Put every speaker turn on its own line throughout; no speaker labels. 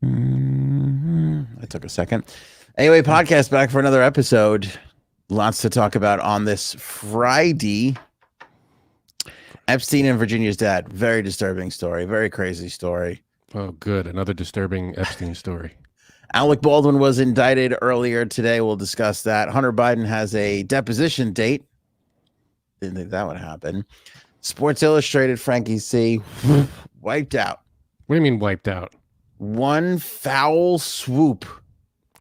I took a second. Anyway, podcast back for another episode. Lots to talk about on this Friday. Epstein and Virginia's dad. Very disturbing story. Very crazy story.
Oh, good. Another disturbing Epstein story.
Alec Baldwin was indicted earlier today. We'll discuss that. Hunter Biden has a deposition date. Didn't think that would happen. Sports Illustrated, Frankie C. wiped out.
What do you mean wiped out?
One foul swoop.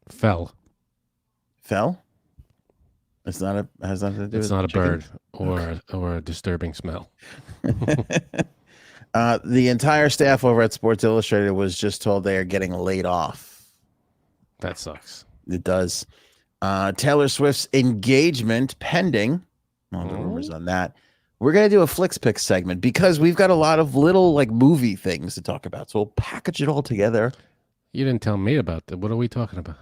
Fell.
Fell? It's not a has nothing to do
It's
with
not a
chicken?
bird or a disturbing smell.
The entire staff over at Sports Illustrated was just told they are getting laid off.
That sucks.
It does. Taylor Swift's engagement pending. All the rumors on that. We're going to do a Flix Pick segment because we've got a lot of little like movie things to talk about. So we'll package it all together.
You didn't tell me about that. What are we talking about?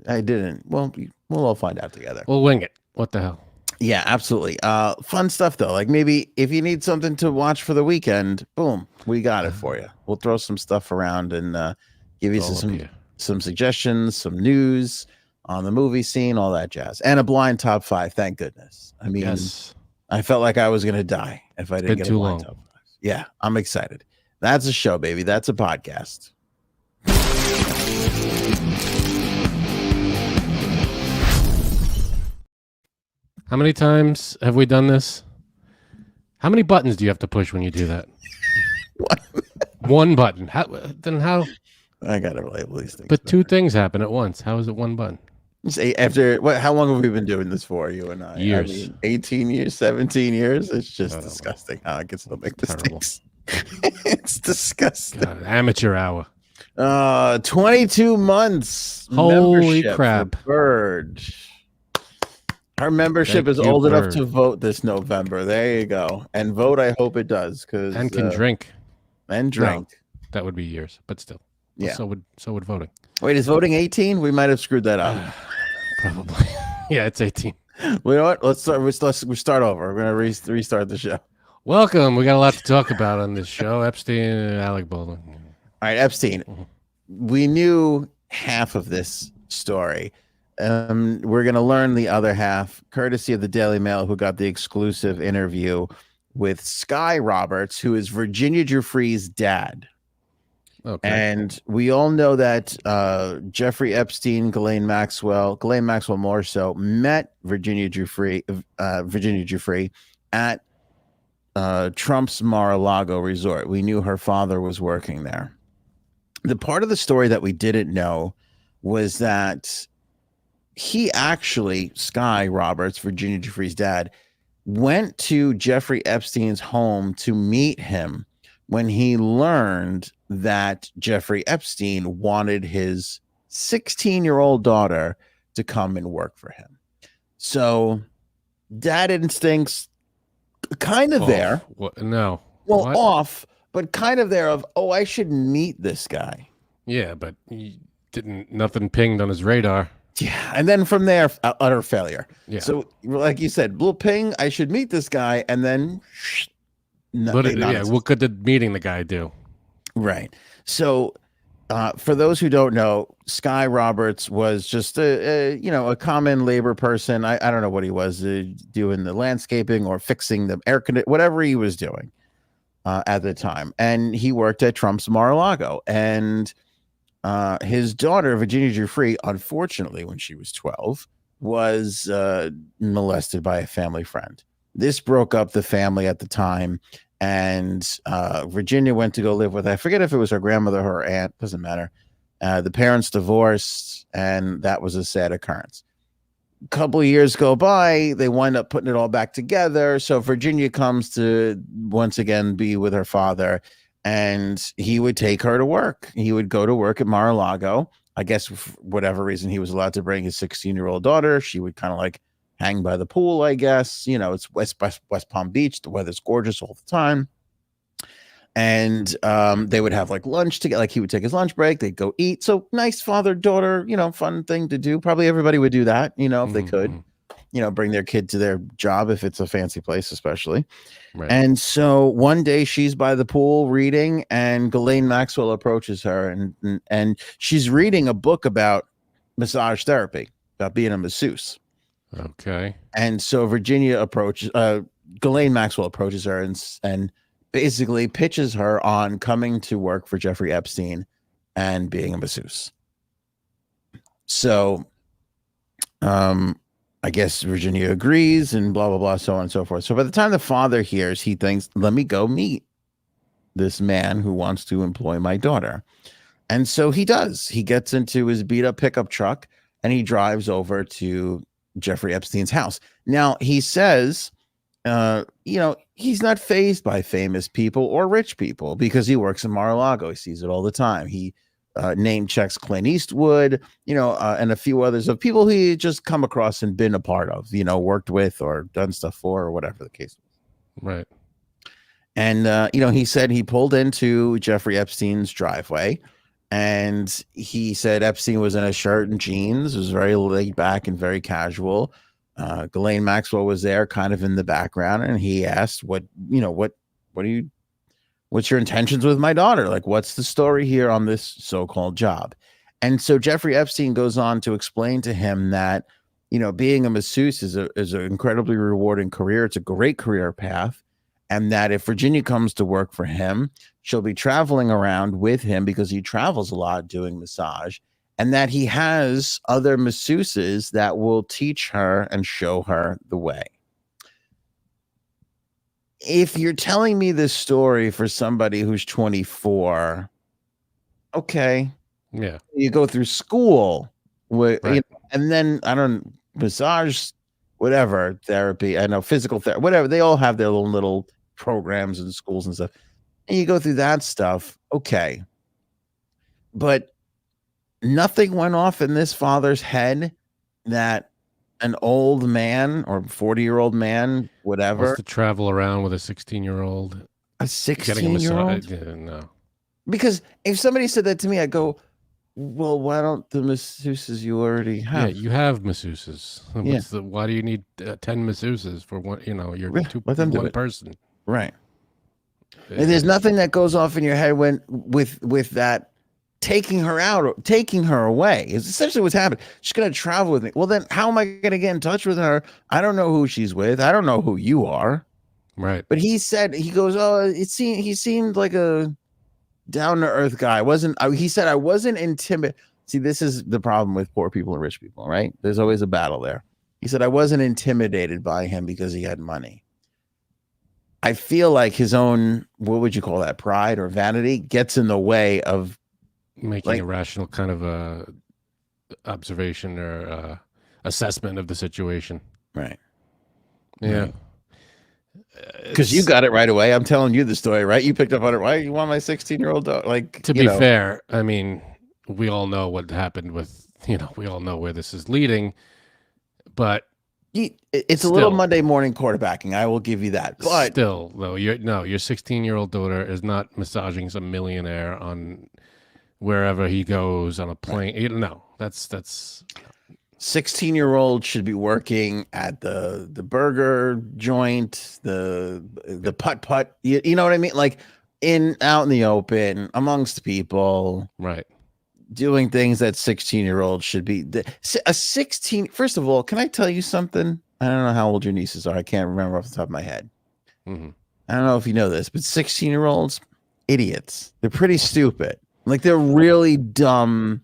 I didn't. Well, we'll all find out together.
We'll wing it. What the hell?
Yeah, absolutely. Fun stuff though. Like maybe if you need something to watch for the weekend, boom, we got it for you. We'll throw some stuff around and give you some suggestions, some news on the movie scene, all that jazz, and a blind top 5. Thank goodness. I mean,
Yes.
I felt like I was gonna die if I didn't
Been
get a
too
blind
long.
top 5. Yeah, I'm excited. That's a show, baby. That's a podcast.
How many times have we done this? How many buttons do you have to push when you do that? One button. How?
I gotta label these things.
But two things happen at once. How is it one button?
After what? How long have we been doing this for, you and I?
Years.
I mean, 18 years, 17 years. It's just
I don't know.
disgusting how I can still make
Terrible.
mistakes. It's disgusting.
God, amateur hour.
22 months.
Holy
membership
crap.
for Bird. Our membership
Thank
is
you,
old enough
Bird.
to vote this November. There you go. And vote, I hope it does.
And can drink.
And drink.
That would be years, but still.
Yeah.
So would voting.
Wait, is voting 18? We might have screwed that up.
Probably. Yeah, it's 18.
Well, you know what? Let's start over. We're going to restart the show.
Welcome. We got a lot to talk about on this show. Epstein and Alec Baldwin.
All right, Epstein. We knew half of this story. We're going to learn the other half, courtesy of the Daily Mail, who got the exclusive interview with Sky Roberts, who is Virginia Giuffre's dad.
Okay.
And we all know that Jeffrey Epstein, Ghislaine Maxwell more so, met Virginia Giuffre at Trump's Mar-a-Lago resort. We knew her father was working there. The part of the story that we didn't know was that he actually, Sky Roberts, Virginia Giuffre's dad, went to Jeffrey Epstein's home to meet him when he learned that Jeffrey Epstein wanted his 16-year-old daughter to come and work for him. So dad instincts kind of there.
What? No.
Well,
What?
off, but kind of there of, oh, I should meet this guy.
Yeah, but he nothing pinged on his radar.
Yeah. And then from there, utter failure.
Yeah.
So like you said, blue ping, I should meet this guy. And then
what could the meeting the guy do?
Right. So for those who don't know, Sky Roberts was just a common labor person. I don't know what he was doing, the landscaping or fixing the air conditioning, whatever he was doing at the time. And he worked at Trump's Mar-a-Lago. And his daughter, Virginia Giuffre, unfortunately, when she was 12, was molested by a family friend. This broke up the family at the time. And Virginia went to go live with, I forget if it was her grandmother or her aunt, doesn't matter. The parents divorced, and that was a sad occurrence. A couple of years go by, they wind up putting it all back together. So Virginia comes to once again be with her father, and he would take her to work. He would go to work at Mar-a-Lago. I guess for whatever reason he was allowed to bring his 16-year-old daughter. She would kind of like hang by the pool, I guess. You know, it's West Palm Beach. The weather's gorgeous all the time. And they would have like lunch together. Like he would take his lunch break. They'd go eat. So nice father-daughter, fun thing to do. Probably everybody would do that, if they could. bring their kid to their job if it's a fancy place, especially.
Right.
And so one day she's by the pool reading, and Ghislaine Maxwell approaches her, and she's reading a book about massage therapy, about being a masseuse.
Okay.
And so Ghislaine Maxwell approaches her and basically pitches her on coming to work for Jeffrey Epstein and being a masseuse. So, I guess Virginia agrees, and blah, blah, blah, so on and so forth. So by the time the father hears, he thinks, let me go meet this man who wants to employ my daughter. And so he does. He gets into his beat up pickup truck and he drives over to Jeffrey Epstein's house. Now, he says, he's not fazed by famous people or rich people because he works in Mar-a-Lago. He sees it all the time. He name checks Clint Eastwood, and a few others of people he just come across and been a part of, worked with or done stuff for, or whatever the case was.
Right.
And, he said he pulled into Jeffrey Epstein's driveway, and he said Epstein was in a shirt and jeans. It was very laid back and very casual. Ghislaine Maxwell was there kind of in the background, and he asked, what's your intentions with my daughter? Like, what's the story here on this so-called job? And so Jeffrey Epstein goes on to explain to him that, being a masseuse is an incredibly rewarding career. It's a great career path. And that if Virginia comes to work for him, she'll be traveling around with him because he travels a lot doing massage, and that he has other masseuses that will teach her and show her the way. If you're telling me this story for somebody who's 24, okay.
Yeah.
You go through school with,
Right.
and then massage, whatever, therapy, I know, physical therapy, whatever. They all have their little programs in schools and stuff. And you go through that stuff. Okay. But nothing went off in this father's head that an old man or 40-year-old man, whatever,
Wants to travel around with a 16-year-old.
a
Getting a
16-year-old.
massage. Yeah, no.
Because if somebody said that to me, I'd go, well, why don't the masseuses you already have?
Yeah, you have masseuses.
Yeah.
Why do you need 10 masseuses for one? You're
let them do
one
it.
person.
Right. And there's nothing that goes off in your head with that taking her out or taking her away is essentially what's happened. She's going to travel with me. Well, then how am I going to get in touch with her? I don't know who she's with. I don't know who you are.
Right.
But he goes, oh, he seemed like a down to earth guy. He said I wasn't intimidated. See, this is the problem with poor people and rich people, right? There's always a battle there. He said I wasn't intimidated by him because he had money. I feel like his own, what would you call that, pride or vanity gets in the way of
making a rational kind of observation or assessment of the situation.
Right.
Yeah.
Because you got it right away. I'm telling you the story, right? You picked up on it. Why you want my 16-year-old dog? Like,
to be fair, I mean, we all know what happened with, we all know where this is leading, but
it's a little Monday morning quarterbacking. I will give you that. But
still, though, your 16-year-old daughter is not massaging some millionaire on wherever he goes on a plane. Right. No, that's
16-year-old should be working at the burger joint, the putt. You know what I mean? Like out in the open amongst people.
Right.
Doing things that 16-year-olds should be. A 16. First of all, can I tell you something? I don't know how old your nieces are. I can't remember off the top of my head.
Mm-hmm.
I don't know if you know this, but 16-year-olds, idiots. They're pretty stupid. Like they're really dumb.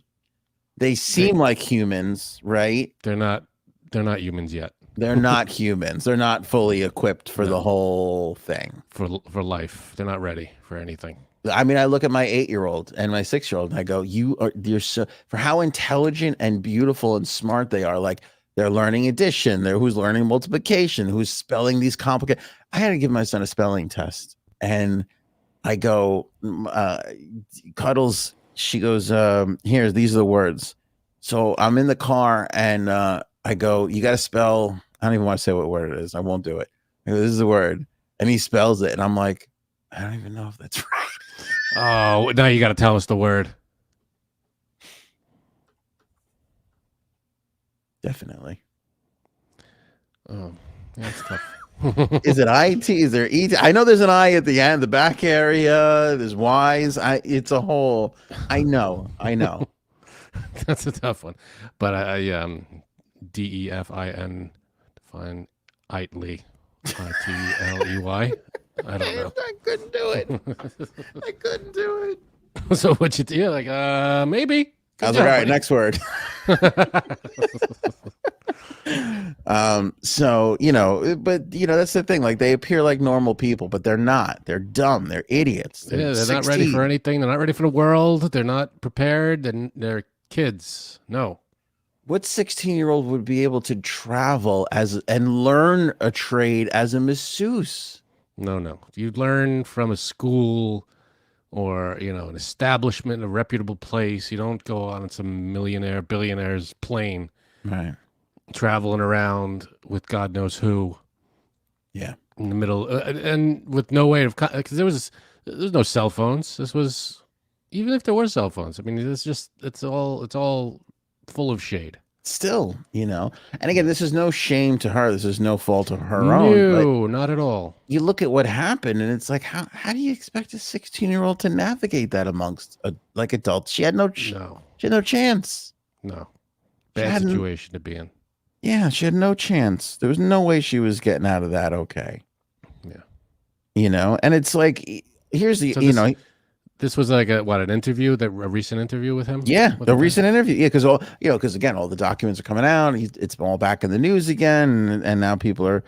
They seem like humans, right?
They're not humans yet.
They're not humans. They're not fully equipped for the whole thing.
For life. They're not ready for anything.
I mean, I look at my 8-year-old and my 6-year-old and I go, you're so, for how intelligent and beautiful and smart they are. Like they're learning addition. Who's learning multiplication, who's spelling these complicated. I had to give my son a spelling test and I go, Cuddles, she goes, here, these are the words. So I'm in the car and I go, you got to spell, I don't even want to say what word it is. I won't do it. I go, this is the word. And he spells it. And I'm like, I don't even know if that's right.
Oh, now you got to tell us the word.
Definitely.
Oh, yeah, it's tough.
Is it IT? Is there ET? I know there's an I at the end, the back area. There's Y's. It's a whole. I know. I know.
That's a tough one. But DEFIN define Itley. ITLEY. I don't know.
I couldn't do it. I couldn't do it.
So what you do? Like, maybe.
I was like, all right, next word. So, but that's the thing. Like, they appear like normal people, but they're not. They're dumb. They're idiots.
They're not ready for anything. They're not ready for the world. They're not prepared. And they're kids. No.
What 16-year-old would be able to travel and learn a trade as a masseuse?
No. You learn from a school or, an establishment, a reputable place. You don't go on some billionaire's plane.
Right.
Traveling around with God knows who.
Yeah.
In the middle, and with no way of, because there's no cell phones. This was, even if there were cell phones, I mean, it's all full of shade.
Still, and again, this is no shame to her. This is no fault of her
No,
own.
No, not at all.
You look at what happened, and it's like, how do you expect a 16-year-old to navigate that amongst adults? She had no chance.
No, bad situation to be in.
Yeah, she had no chance. There was no way she was getting out of that okay.
Yeah.
And it's like, here's the,
this was like an interview, a recent interview with him?
Yeah, the recent interview. Yeah, because again, all the documents are coming out. It's all back in the news again, and now people are,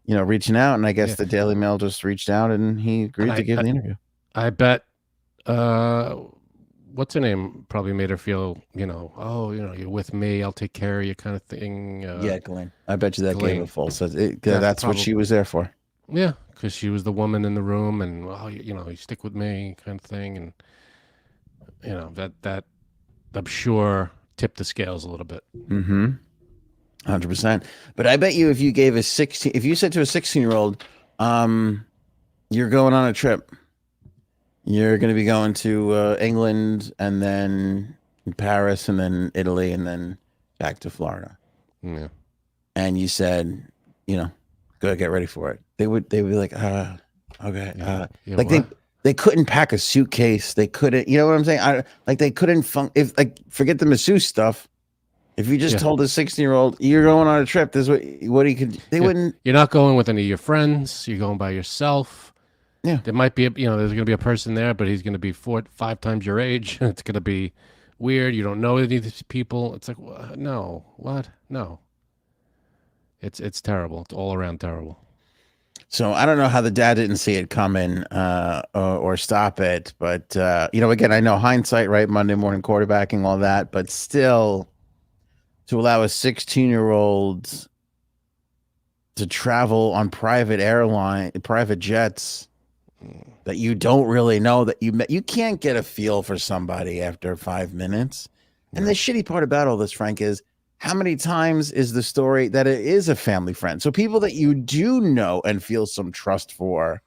reaching out. And I guess the Daily Mail just reached out, and he agreed to give the interview.
I bet, what's her name probably made her feel, you're with me, I'll take care of you, kind of thing.
Yeah, Glenn. I bet you that gave a false sense. That's what she was there for.
Yeah, because she was the woman in the room, and you stick with me, kind of thing, and that I'm sure tipped the scales a little bit.
100%. But I bet you, if you gave if you said to a 16-year-old, you're going on a trip, you're going to be going to England, and then Paris, and then Italy, and then back to Florida.
Yeah.
And you said, go get ready for it. They would be like, okay.
Yeah,
like they couldn't pack a suitcase. They couldn't, you know what I'm saying? They couldn't forget the masseuse stuff. If you just told a 16-year-old you're going on a trip, this is what he could, they wouldn't.
You're not going with any of your friends. You're going by yourself.
Yeah.
There might be, there's going to be a person there, but he's going to be 4-5 times your age. It's going to be weird. You don't know any of these people. It's like, no, what? No. It's terrible. It's all around terrible.
So I don't know how the dad didn't see it coming or stop it. But, again, I know hindsight, right? Monday morning quarterbacking, all that. But still, to allow a 16-year-old to travel on private jets that you don't really know, that you can't get a feel for somebody after 5 minutes. And the shitty part about all this, Frank, is how many times is the story that it is a family friend? So people that you do know and feel some trust for,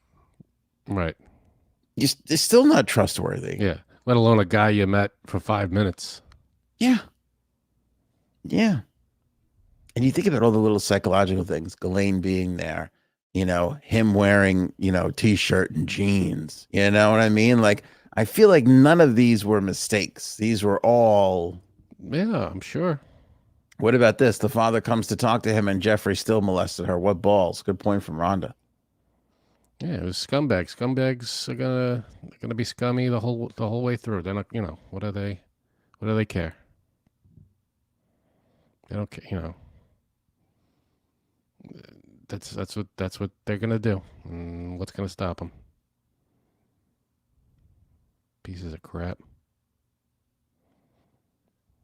right?
It's still not trustworthy.
Yeah, let alone a guy you met for 5 minutes.
Yeah. And you think about all the little psychological things. Ghislaine being there, him wearing, t-shirt and jeans. You know what I mean? Like, I feel like none of these were mistakes. These were all.
Yeah, I'm sure.
What about this? The father comes to talk to him, and Jeffrey still molested her. What balls? Good point from Rhonda.
Yeah, it was scumbags. Scumbags are gonna be scummy the whole way through. They're not, what do they care? They don't care, That's what they're gonna do. And what's gonna stop them? Pieces of crap.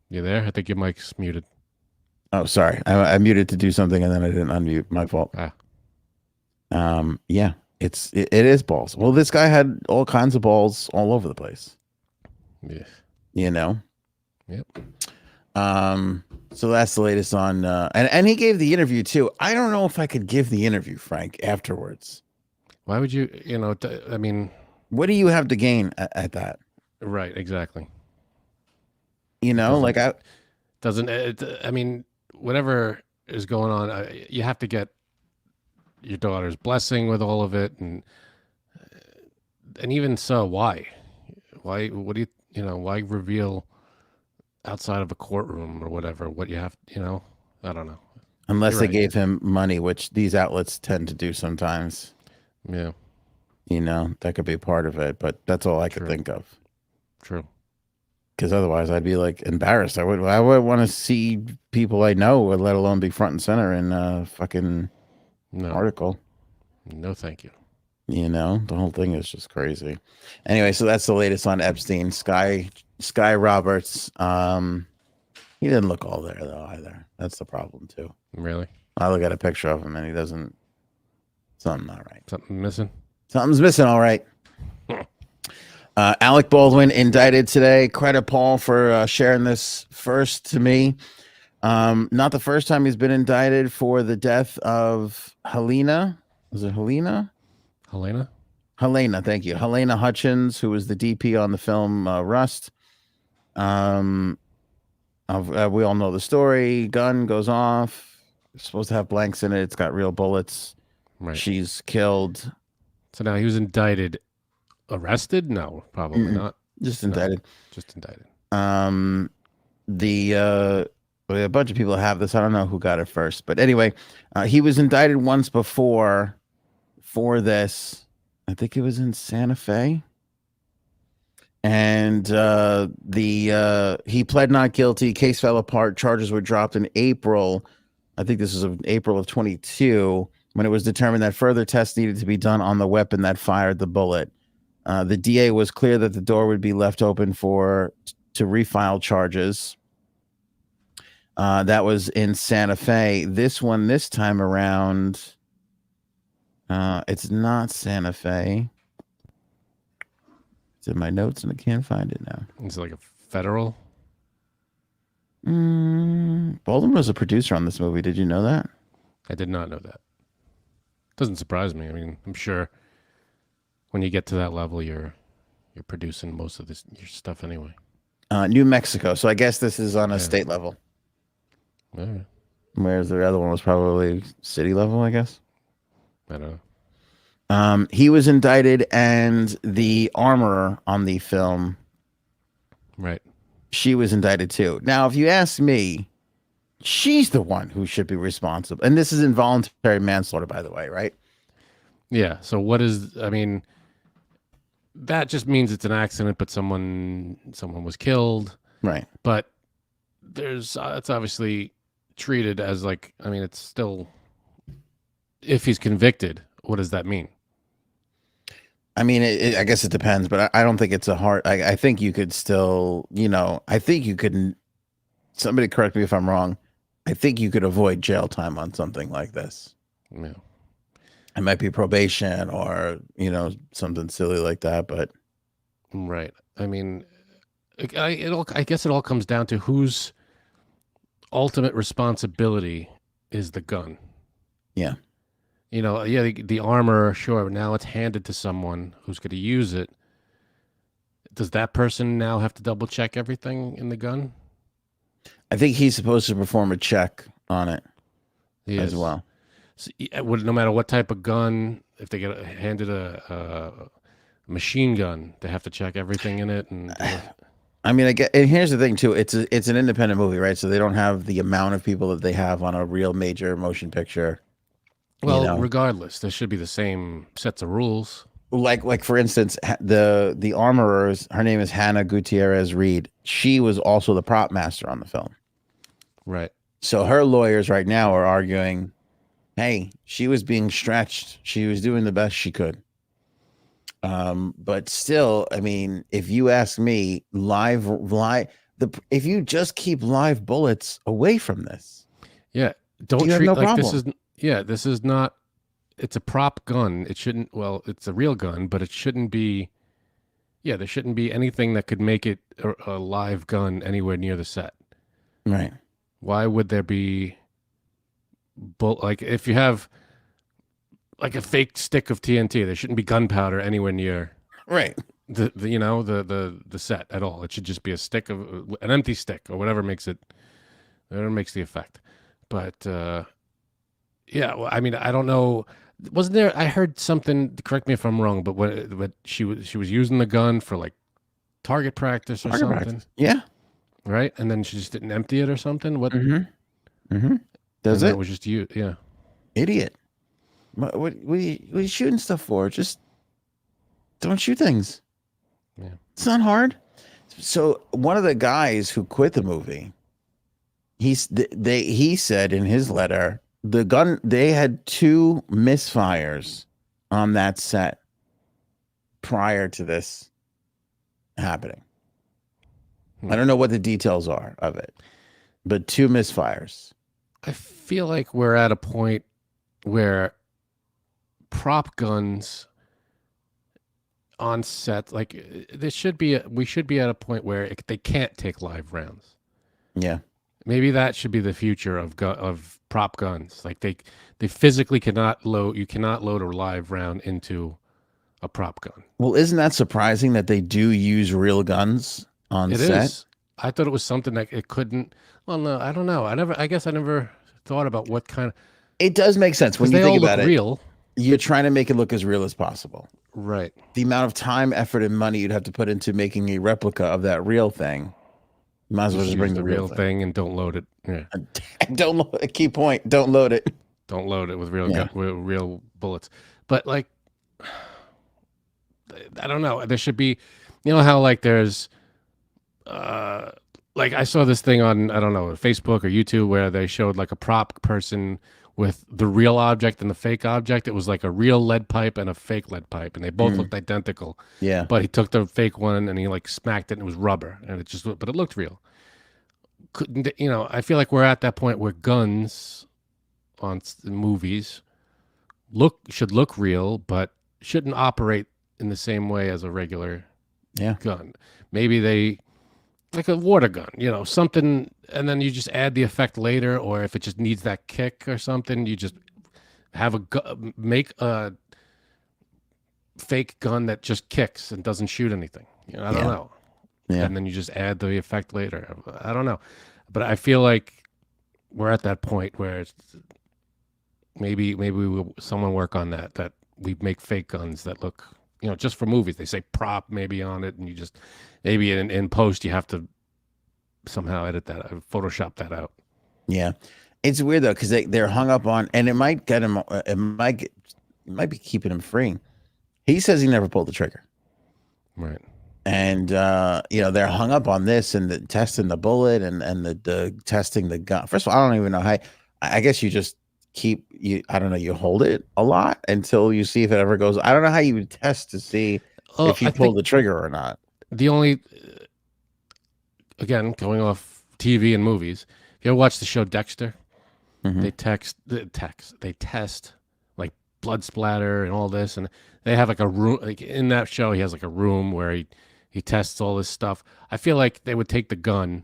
You there? I think your mic's muted.
Oh, sorry. I muted to do something, and then I didn't unmute. My fault. Yeah, it is balls. Well, this guy had all kinds of balls all over the place.
Yeah.
Yep. So that's the latest on, and he gave the interview too. I don't know if I could give the interview, Frank, afterwards.
Why would you, I mean,
what do you have to gain at that?
Right. Exactly.
I mean,
whatever is going on, you have to get your daughter's blessing with all of it, and even so, why? Why? What do why reveal outside of a courtroom or whatever what you have? I don't know.
Unless
You're
they
right.
gave him money, which these outlets tend to do sometimes.
Yeah,
That could be part of it, but that's all I could
true,
think of.
true.
Because otherwise, I'd be like embarrassed. I would want to see people I know, let alone be front and center in a fucking
No,
article.
no, thank you.
The whole thing is just crazy. Anyway, so that's the latest on Epstein. Sky Roberts. He didn't look all there though either. That's the problem too.
Really?
I look at a picture of him and he doesn't. Something not right.
Something missing?
Something's missing. All right. Alec Baldwin indicted today. Credit Paul for sharing this first to me. Not the first time he's been indicted for the death of Helena. Was it Helena?
Helena?
Helena, thank you. Helena Hutchins, who was the DP on the film Rust. We all know the story. Gun goes off. It's supposed to have blanks in it. It's got real bullets.
Right.
She's killed.
So now he was indicted. Arrested? No, probably not.
Just indicted.
No, just indicted.
A bunch of people have this. I don't know who got it first, but anyway, he was indicted once before for this. I think it was in Santa Fe, and he pled not guilty. Case fell apart. Charges were dropped in April. I think this was in April of 22 when it was determined that further tests needed to be done on the weapon that fired the bullet. The DA was clear that the door would be left open to refile charges. That was in Santa Fe. This time around, it's not Santa Fe. It's in my notes and I can't find it now.
It's like a federal.
Baldwin was a producer on this movie. Did you know that?
I did not know that. Doesn't surprise me. I mean, I'm sure when you get to that level, you're producing most of your stuff anyway.
New Mexico. So I guess this is on a state level.
All right.
Whereas the other one was probably city level, I guess.
I don't know.
He was indicted, and the armorer on the film,
right,
she was indicted too. Now, if you ask me, she's the one who should be responsible. And this is involuntary manslaughter, by the way, right?
Yeah. So what is? I mean, that just means it's an accident, but someone was killed,
right?
But it's obviously treated as like. I mean, it's still. If he's convicted, what does that mean?
I mean, I guess it depends, but I don't think it's a hard. I think you could still, I think you could. Somebody correct me if I'm wrong. I think you could avoid jail time on something like this.
Yeah.
It might be probation or something silly like that, but
right. I mean, I guess it all comes down to whose ultimate responsibility is the gun.
Yeah.
The armor, sure. Now it's handed to someone who's going to use it. Does that person now have to double check everything in the gun?
I think he's supposed to perform a check on it as well.
So, no matter what type of gun, if they get handed a machine gun, they have to check everything in it. And
I mean, and here's the thing too. It's an independent movie, right? So they don't have the amount of people that they have on a real major motion picture.
Well, regardless, there should be the same sets of rules.
Like for instance, the armorers, her name is Hannah Gutierrez Reed. She was also the prop master on the film.
Right.
So her lawyers right now are arguing, hey, she was being stretched. She was doing the best she could. But still, I mean, if you ask me, if you just keep live bullets away from this.
Yeah. Don't treat like problem. This is. Yeah, this is not. It's a prop gun. It shouldn't. Well, it's a real gun, but it shouldn't be. Yeah, there shouldn't be anything that could make it a live gun anywhere near the set.
Right.
Why would there be? Like if you have, like a fake stick of TNT, there shouldn't be gunpowder anywhere near.
Right.
The set at all. It should just be a stick of an empty stick or whatever makes it. Whatever makes the effect. But yeah, well, I mean, I don't know. Wasn't there? I heard something. Correct me if I'm wrong, but what she was using the gun for like target practice or
Target
something,
practice. Yeah.
right? And then she just didn't empty it or something. What?
Mm-hmm. Mm-hmm. Does
And then it
it?
was just you. Yeah.
Idiot. What are you shooting stuff for? Just don't shoot things.
Yeah.
It's not hard. So one of the guys who quit the movie, he said in his letter, the gun they had 2 misfires on that set prior to this happening. I don't know what the details are of it, but 2 misfires.
I feel like we're at a point where prop guns on set, like we should be at a point where they can't take live rounds.
Yeah.
Maybe that should be the future of prop guns. Like they physically cannot load. You cannot load a live round into a prop gun.
Well, isn't that surprising that they do use real guns on
It
set?
is. I thought it was something that it couldn't. Well, no, I don't know. I guess I never thought about what kind of.
It does make sense when
Because
you
they all
think
look
about it.
real.
You're trying to make it look as real as possible.
Right.
The amount of time, effort, and money you'd have to put into making a replica of that real thing. You might as well just bring
Use
the real thing.
and don't load it. Yeah.
Don't a key point. Don't load it.
Don't load it with real
Yeah.
real bullets. But like, I don't know. There should be, you know how like there's, like I saw this thing on, I don't know, Facebook or YouTube where they showed like a prop person with the real object and the fake object. It was like a real lead pipe and a fake lead pipe, and they both looked identical.
Yeah.
But he took the fake one and he like smacked it, and it was rubber, and but it looked real. Couldn't, I feel like we're at that point where guns on movies should look real, but shouldn't operate in the same way as a regular gun. Maybe they, like a water gun, something, and then you just add the effect later, or if it just needs that kick or something, you just have make a fake gun that just kicks and doesn't shoot anything. I don't know.
Yeah.
And then you just add the effect later. I don't know. But I feel like we're at that point where maybe someone work on that we make fake guns that look, just for movies. They say prop maybe on it, and you just maybe in post you have to somehow edit that, Photoshop that out.
Yeah. It's weird though, because they're hung up on, and it might get him. It might be keeping him free. He says he never pulled the trigger.
Right.
And they're hung up on this and the testing the bullet and the testing the gun. First of all, I don't even know how. I guess you just I don't know, you hold it a lot until you see if it ever goes. I don't know how you would test to see if you pull the trigger or not.
The only, again, going off TV and movies, if you ever watch the show Dexter, they test like blood splatter and all this, and they have like a room, like in that show he has like a room where he tests all this stuff. I feel like they would take the gun,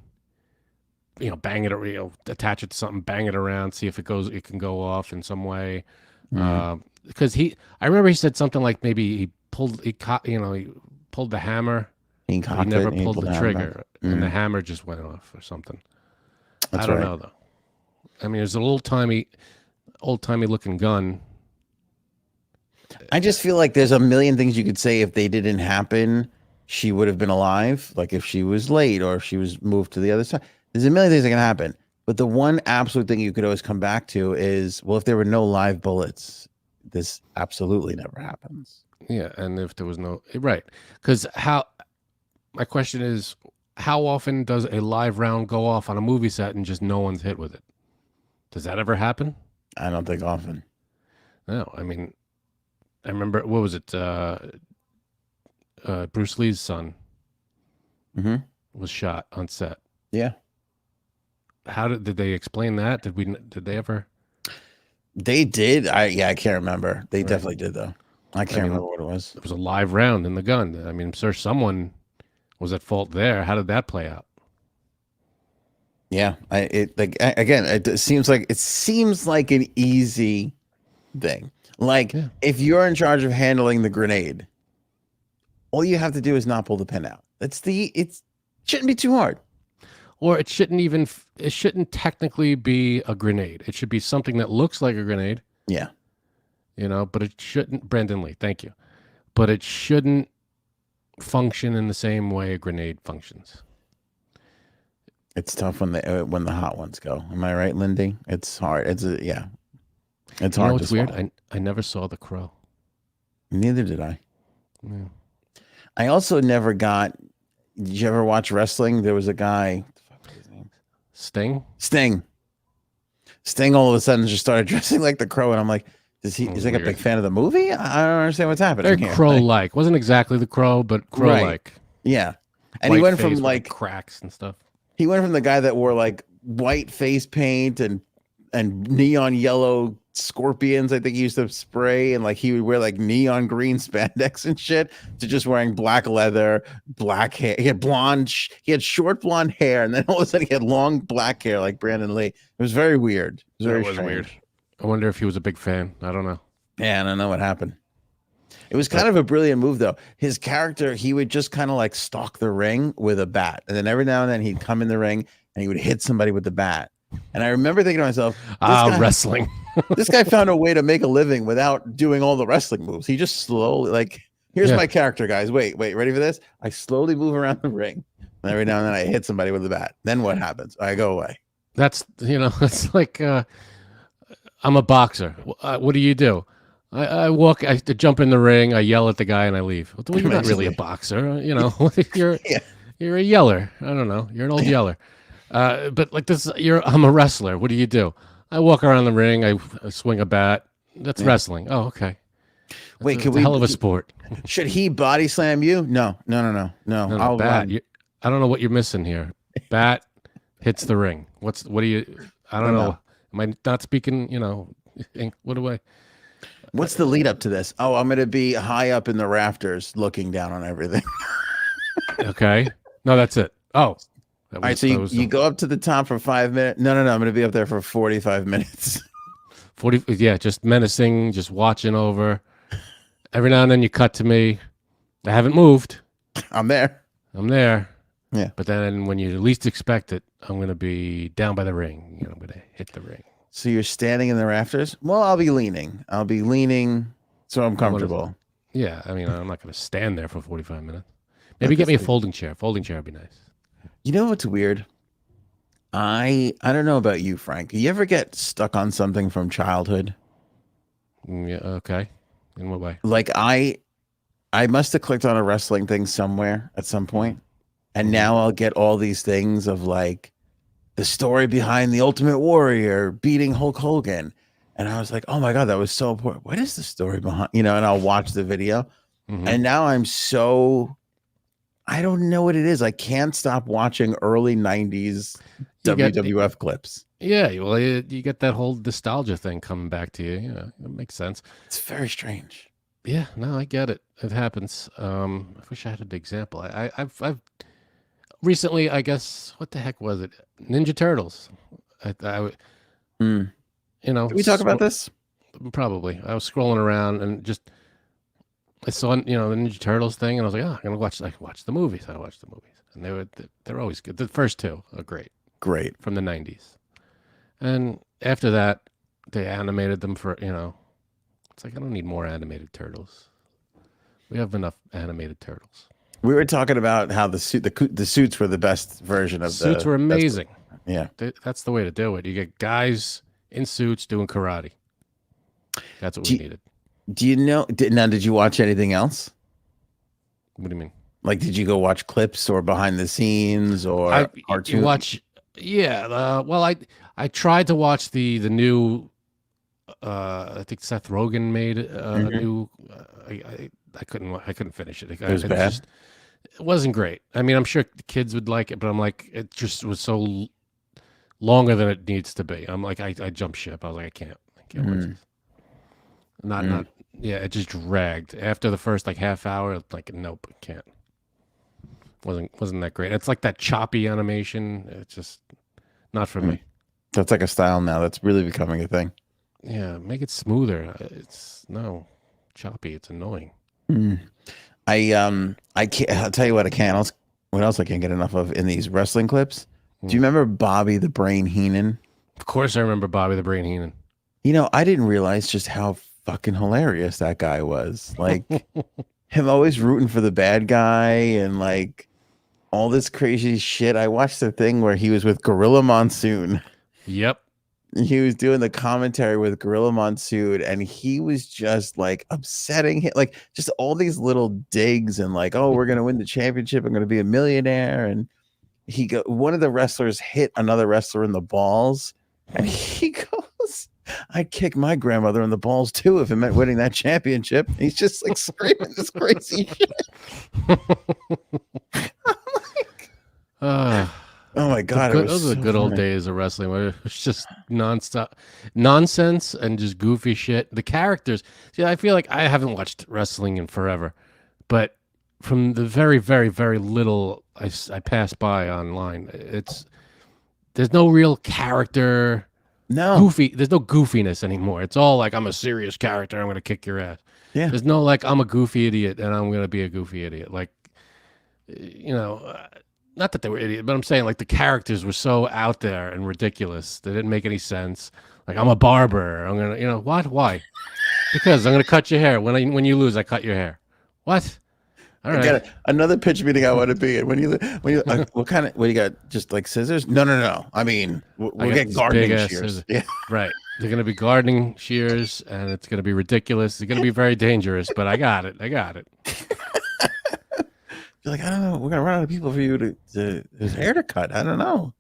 bang it, attach it to something, bang it around, see if it can go off in some way. Because I remember he said something like maybe he pulled the hammer. He never pulled the trigger, and the hammer just went off or something. I don't know though. I mean, there's an old timey looking gun.
I just feel like there's a million things you could say if they didn't happen. She would have been alive, like if she was late or if she was moved to the other side. There's a million things that can happen. But the one absolute thing you could always come back to is, well, if there were no live bullets, this absolutely never happens.
Yeah, and if there was no, right. Because my question is, how often does a live round go off on a movie set and just no one's hit with it? Does that ever happen?
I don't think often.
No, I mean, I remember, what was it? Bruce Lee's son was shot on set.
Yeah.
How did they explain that? Did they ever?
They did. I can't remember. They definitely did though. I can't remember what it was.
It was a live round in the gun. I mean, sir, someone was at fault there. How did that play out?
Yeah, it seems like an easy thing. Like if you're in charge of handling the grenade, all you have to do is not pull the pin out. It shouldn't be too hard.
or it shouldn't even. It shouldn't technically be a grenade. It should be something that looks like a grenade.
Yeah.
But it shouldn't. Brandon Lee, thank you. But it shouldn't function in the same way a grenade functions.
It's tough when the hot ones go. Am I right, Lindy? It's hard. Yeah. It's hard.
What's weird? I never saw The Crow.
Neither did I.
Yeah.
I also never got. Did you ever watch wrestling? There was a guy. What the fuck was his name?
Sting.
Sting all of a sudden just started dressing like the Crow, and I'm like, is he like a big fan of the movie? I don't understand what's happening.
Very Crow-like. Wasn't exactly the Crow, but Crow-like. Right.
Yeah, and he went from like
cracks and stuff.
He went from the guy that wore like white face paint and neon yellow scorpions, I think he used to spray, and like he would wear like neon green spandex and shit, to just wearing black leather, black hair. He had short blonde hair, and then all of a sudden he had long black hair like Brandon Lee. It was very weird. It was weird.
I wonder if he was a big fan. I don't know.
Yeah, I don't know what happened. It was kind of a brilliant move, though. His character, he would just kind of like stalk the ring with a bat. And then every now and then he'd come in the ring and he would hit somebody with the bat. And I remember thinking to myself,
wrestling.
This guy found a way to make a living without doing all the wrestling moves. He just slowly, like, here's my character, guys. Wait, ready for this? I slowly move around the ring. And every now and then I hit somebody with the bat. Then what happens? I go away.
That's, it's like, I'm a boxer. What do you do? I walk, I jump in the ring, I yell at the guy, and I leave. Well, you're not really a boxer, you're a yeller. I don't know. You're an old yeller. But like this, I'm a wrestler. What do? I walk around the ring, I swing a bat. That's wrestling. Oh, okay.
Wait,
a hell of a sport.
Should he body slam you? No. I'll
bat. I don't know what you're missing here. Bat hits the ring. What do you? I don't know. Am I not speaking? What do I?
What's the lead up to this? Oh, I'm going to be high up in the rafters looking down on everything.
Okay. No, that's it. Oh.
All right, so you go up to the top for 5 minutes. No. I'm going to be up there for 45 minutes.
40. Yeah, just menacing, just watching over. Every now and then you cut to me. I haven't moved.
I'm there.
Yeah. But then when you least expect it, I'm going to be down by the ring. I'm going to hit the ring.
So you're standing in the rafters? Well, I'll be leaning so I'm comfortable.
Yeah, I mean, I'm not going to stand there for 45 minutes. Maybe get me a folding chair. Folding chair would be nice.
You know what's weird? I don't know about you, Frank. You ever get stuck on something from childhood?
Yeah, okay. In what way?
Like I must have clicked on a wrestling thing somewhere at some point, and now I'll get all these things of like the story behind the Ultimate Warrior beating Hulk Hogan. And I was like, oh my God, that was so important. What is the story behind, and I'll watch the video. And now I don't know what it is. I can't stop watching early 90s WWF clips.
Yeah. Well, you get that whole nostalgia thing coming back to you. It makes sense.
It's very strange.
Yeah, no, I get it. It happens. I wish I had an example. I've recently, I guess, what the heck was it? Ninja Turtles.
Did we talk about this?
Probably. I was scrolling around and just I saw the Ninja Turtles thing, and I was like, oh, I'm gonna watch the movies. I watched the movies, and they're always good. The first two are great from the 90s, and after that, they animated them for It's like I don't need more animated turtles. We have enough animated turtles.
We were talking about how the suits were the best version of
suits were amazing.
Yeah,
that's the way to do it. You get guys in suits doing karate. That's what we needed.
Do you know? Did you watch anything else?
What do you mean?
Like, did you go watch clips or behind the scenes or cartoons?
Well, I tried to watch the new. I think Seth Rogen made a new. I couldn't finish it.
It was bad.
It wasn't great. I mean, I'm sure the kids would like it, but I'm like, it just was so longer than it needs to be. I'm like, I jumped ship. I was like, I can't watch this. Not. Yeah, it just dragged after the first like half hour. Like, nope, can't. Wasn't that great? It's like that choppy animation. It's just not for me.
That's like a style now. That's really becoming a thing.
Yeah, make it smoother. Choppy. It's annoying.
I can't. I'll tell you what I can't. What else I can't get enough of in these wrestling clips? Do you remember Bobby the Brain Heenan?
Of course, I remember Bobby the Brain Heenan.
You know, I didn't realize just how fucking hilarious that guy was. Like him always rooting for the bad guy and like all this crazy shit. I watched the thing where he was with Gorilla Monsoon.
Yep.
He was doing the commentary with Gorilla Monsoon, and he was just like upsetting him, like just all these little digs and like, oh, we're gonna win the championship. I'm gonna be a millionaire. And one of the wrestlers hit another wrestler in the balls, and he goes, I'd kick my grandmother in the balls too if it meant winning that championship. He's just like screaming this crazy shit. Oh my god!
Those are the good old days of wrestling where it was just nonstop nonsense and just goofy shit. The characters. See, I feel like I haven't watched wrestling in forever, but from the very, very, very little I passed by online, there's no real character.
No.
Goofy. There's no goofiness anymore. It's all like, I'm a serious character. I'm gonna kick your ass.
Yeah.
There's no like, I'm a goofy idiot and I'm gonna be a goofy idiot. Like, you know. Not that they were idiots, but I'm saying like the characters were so out there and ridiculous. They didn't make any sense. Like, I'm a barber. I'm gonna, you know, what? Why? Because I'm gonna cut your hair. When you lose, I cut your hair. What? All right.
I got another pitch meeting I want to be in. When you what do you got? Just like scissors? No. I mean, we'll get gardening shears.
Scissors.
Yeah.
Right. They're gonna be gardening shears, and it's gonna be ridiculous. It's gonna be very dangerous. But I got it.
You're like, I don't know. We're gonna run out of people for you to his hair to cut. I don't know.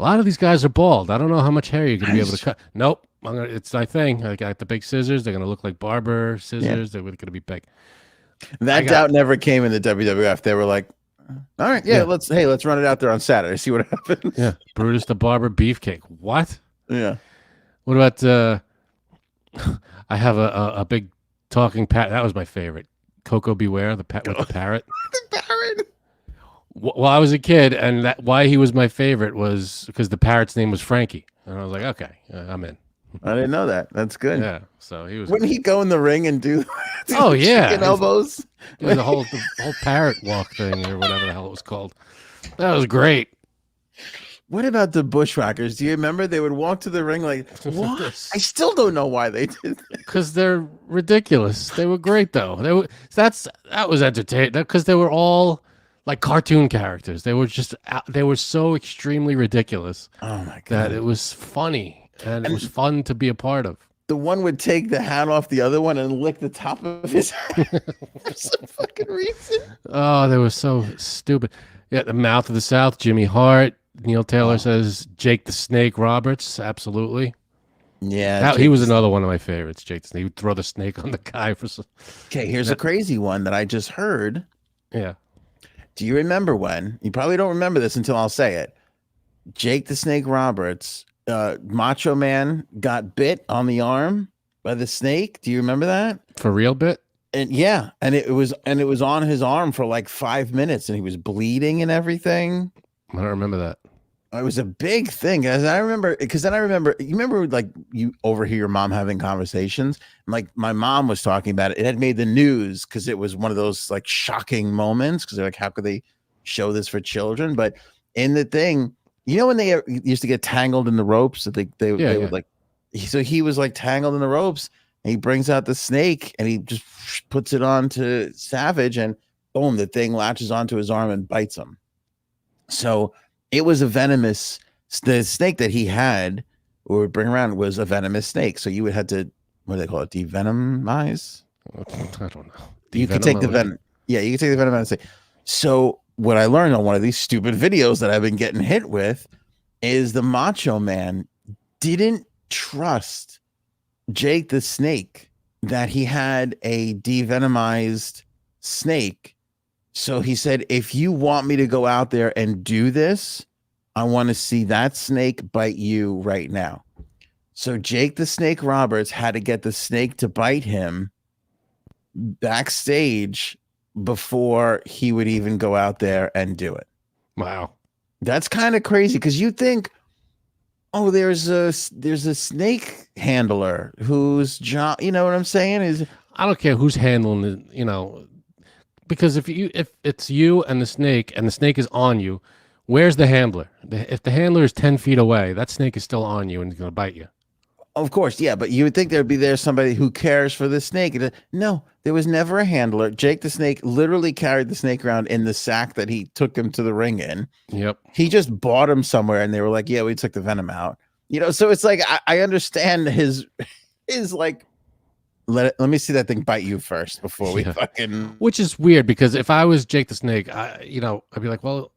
A lot of these guys are bald. I don't know how much hair you're gonna be able to cut. Nope. It's my thing. I got the big scissors. They're gonna look like barber scissors. They're gonna be big.
That doubt never came in the WWF. They were like, all right, let's run it out there on Saturday. See what happens.
Yeah. Brutus the Barber Beefcake. What?
Yeah.
What about I have a big talking parrot. That was my favorite. Coco Beware, with the parrot.
The parrot.
Well, I was a kid, and why he was my favorite was because the parrot's name was Frankie, and I was like, okay, I'm in.
I didn't know that. That's good.
Yeah, so he was.
Wouldn't he go in the ring and do
oh yeah,
chicken elbows?
The whole parrot walk thing or whatever the hell it was called. That was great.
What about the Bushwhackers? Do you remember they would walk to the ring like, what? I still don't know why they did that.
Because they're ridiculous. They were great though. That was entertaining because they were all like cartoon characters. They were so extremely ridiculous.
Oh my god!
That it was funny and it was fun to be a part of.
The one would take the hat off the other one and lick the top of his head for some fucking reason.
Oh, they were so stupid. Yeah, the Mouth of the South, Jimmy Hart. Neil Taylor says Jake the Snake Roberts. Absolutely.
Yeah.
He was another one of my favorites, Jake the Snake. He would throw the snake on the guy for some.
Okay, here's a crazy one that I just heard.
Yeah.
Do you remember when? You probably don't remember this until I'll say it. Jake the Snake Roberts, Macho Man got bit on the arm by the snake. Do you remember that?
For real bit?
And yeah, and it was on his arm for like 5 minutes and he was bleeding and everything.
I don't remember that.
It was a big thing. As I remember, because then I remember, you remember like you overhear your mom having conversations. And like my mom was talking about it. It had made the news because it was one of those like shocking moments because they're like, how could they show this for children? But in the thing, you know, when they used to get tangled in the ropes, that they would like, so he was like tangled in the ropes and he brings out the snake and he just puts it onto Savage and boom, the thing latches onto his arm and bites him. So it was the snake that he had or would bring around was a venomous snake. So you would have to, what do they call it? Devenomize?
I don't know.
You could take the venom. Yeah, you could take the venom out and say. So what I learned on one of these stupid videos that I've been getting hit with is the Macho Man didn't trust Jake the Snake that he had a devenomized snake. So he said, if you want me to go out there and do this, I want to see that snake bite you right now. So Jake the Snake Roberts had to get the snake to bite him backstage before he would even go out there and do it.
Wow.
That's kind of crazy because you think, oh, there's a snake handler whose job, you know what I'm saying? Is
I don't care who's handling the, because if it's you and the snake is on you, Where's the handler? If the handler is 10 feet away, that snake is still on you and going to bite you.
Of course, yeah, but you would think there'd be there somebody who cares for the snake. No, there was never a handler. Jake the Snake literally carried the snake around in the sack that he took him to the ring in.
Yep.
He just bought him somewhere, and they were like, "Yeah, we took the venom out." So it's like I understand his like let me see that thing bite you first before we fucking.
Which is weird because if I was Jake the Snake, I'd be like, well,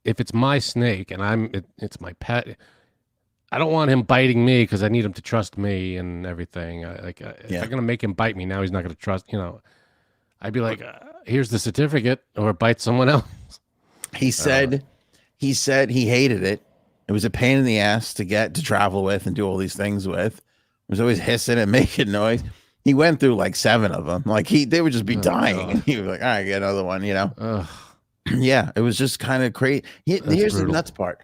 if it's my snake and it's my pet. I don't want him biting me because I need him to trust me and everything. If I'm gonna make him bite me now, he's not gonna trust. I'd be like, "Here's the certificate," or bite someone else.
He said he hated it. It was a pain in the ass to travel with and do all these things with. It was always hissing and making noise. He went through like 7 of them. Like they would just be dying, and he was like, "All right, get another one." Yeah, it was just kind of crazy. Here's brutal. The nuts part.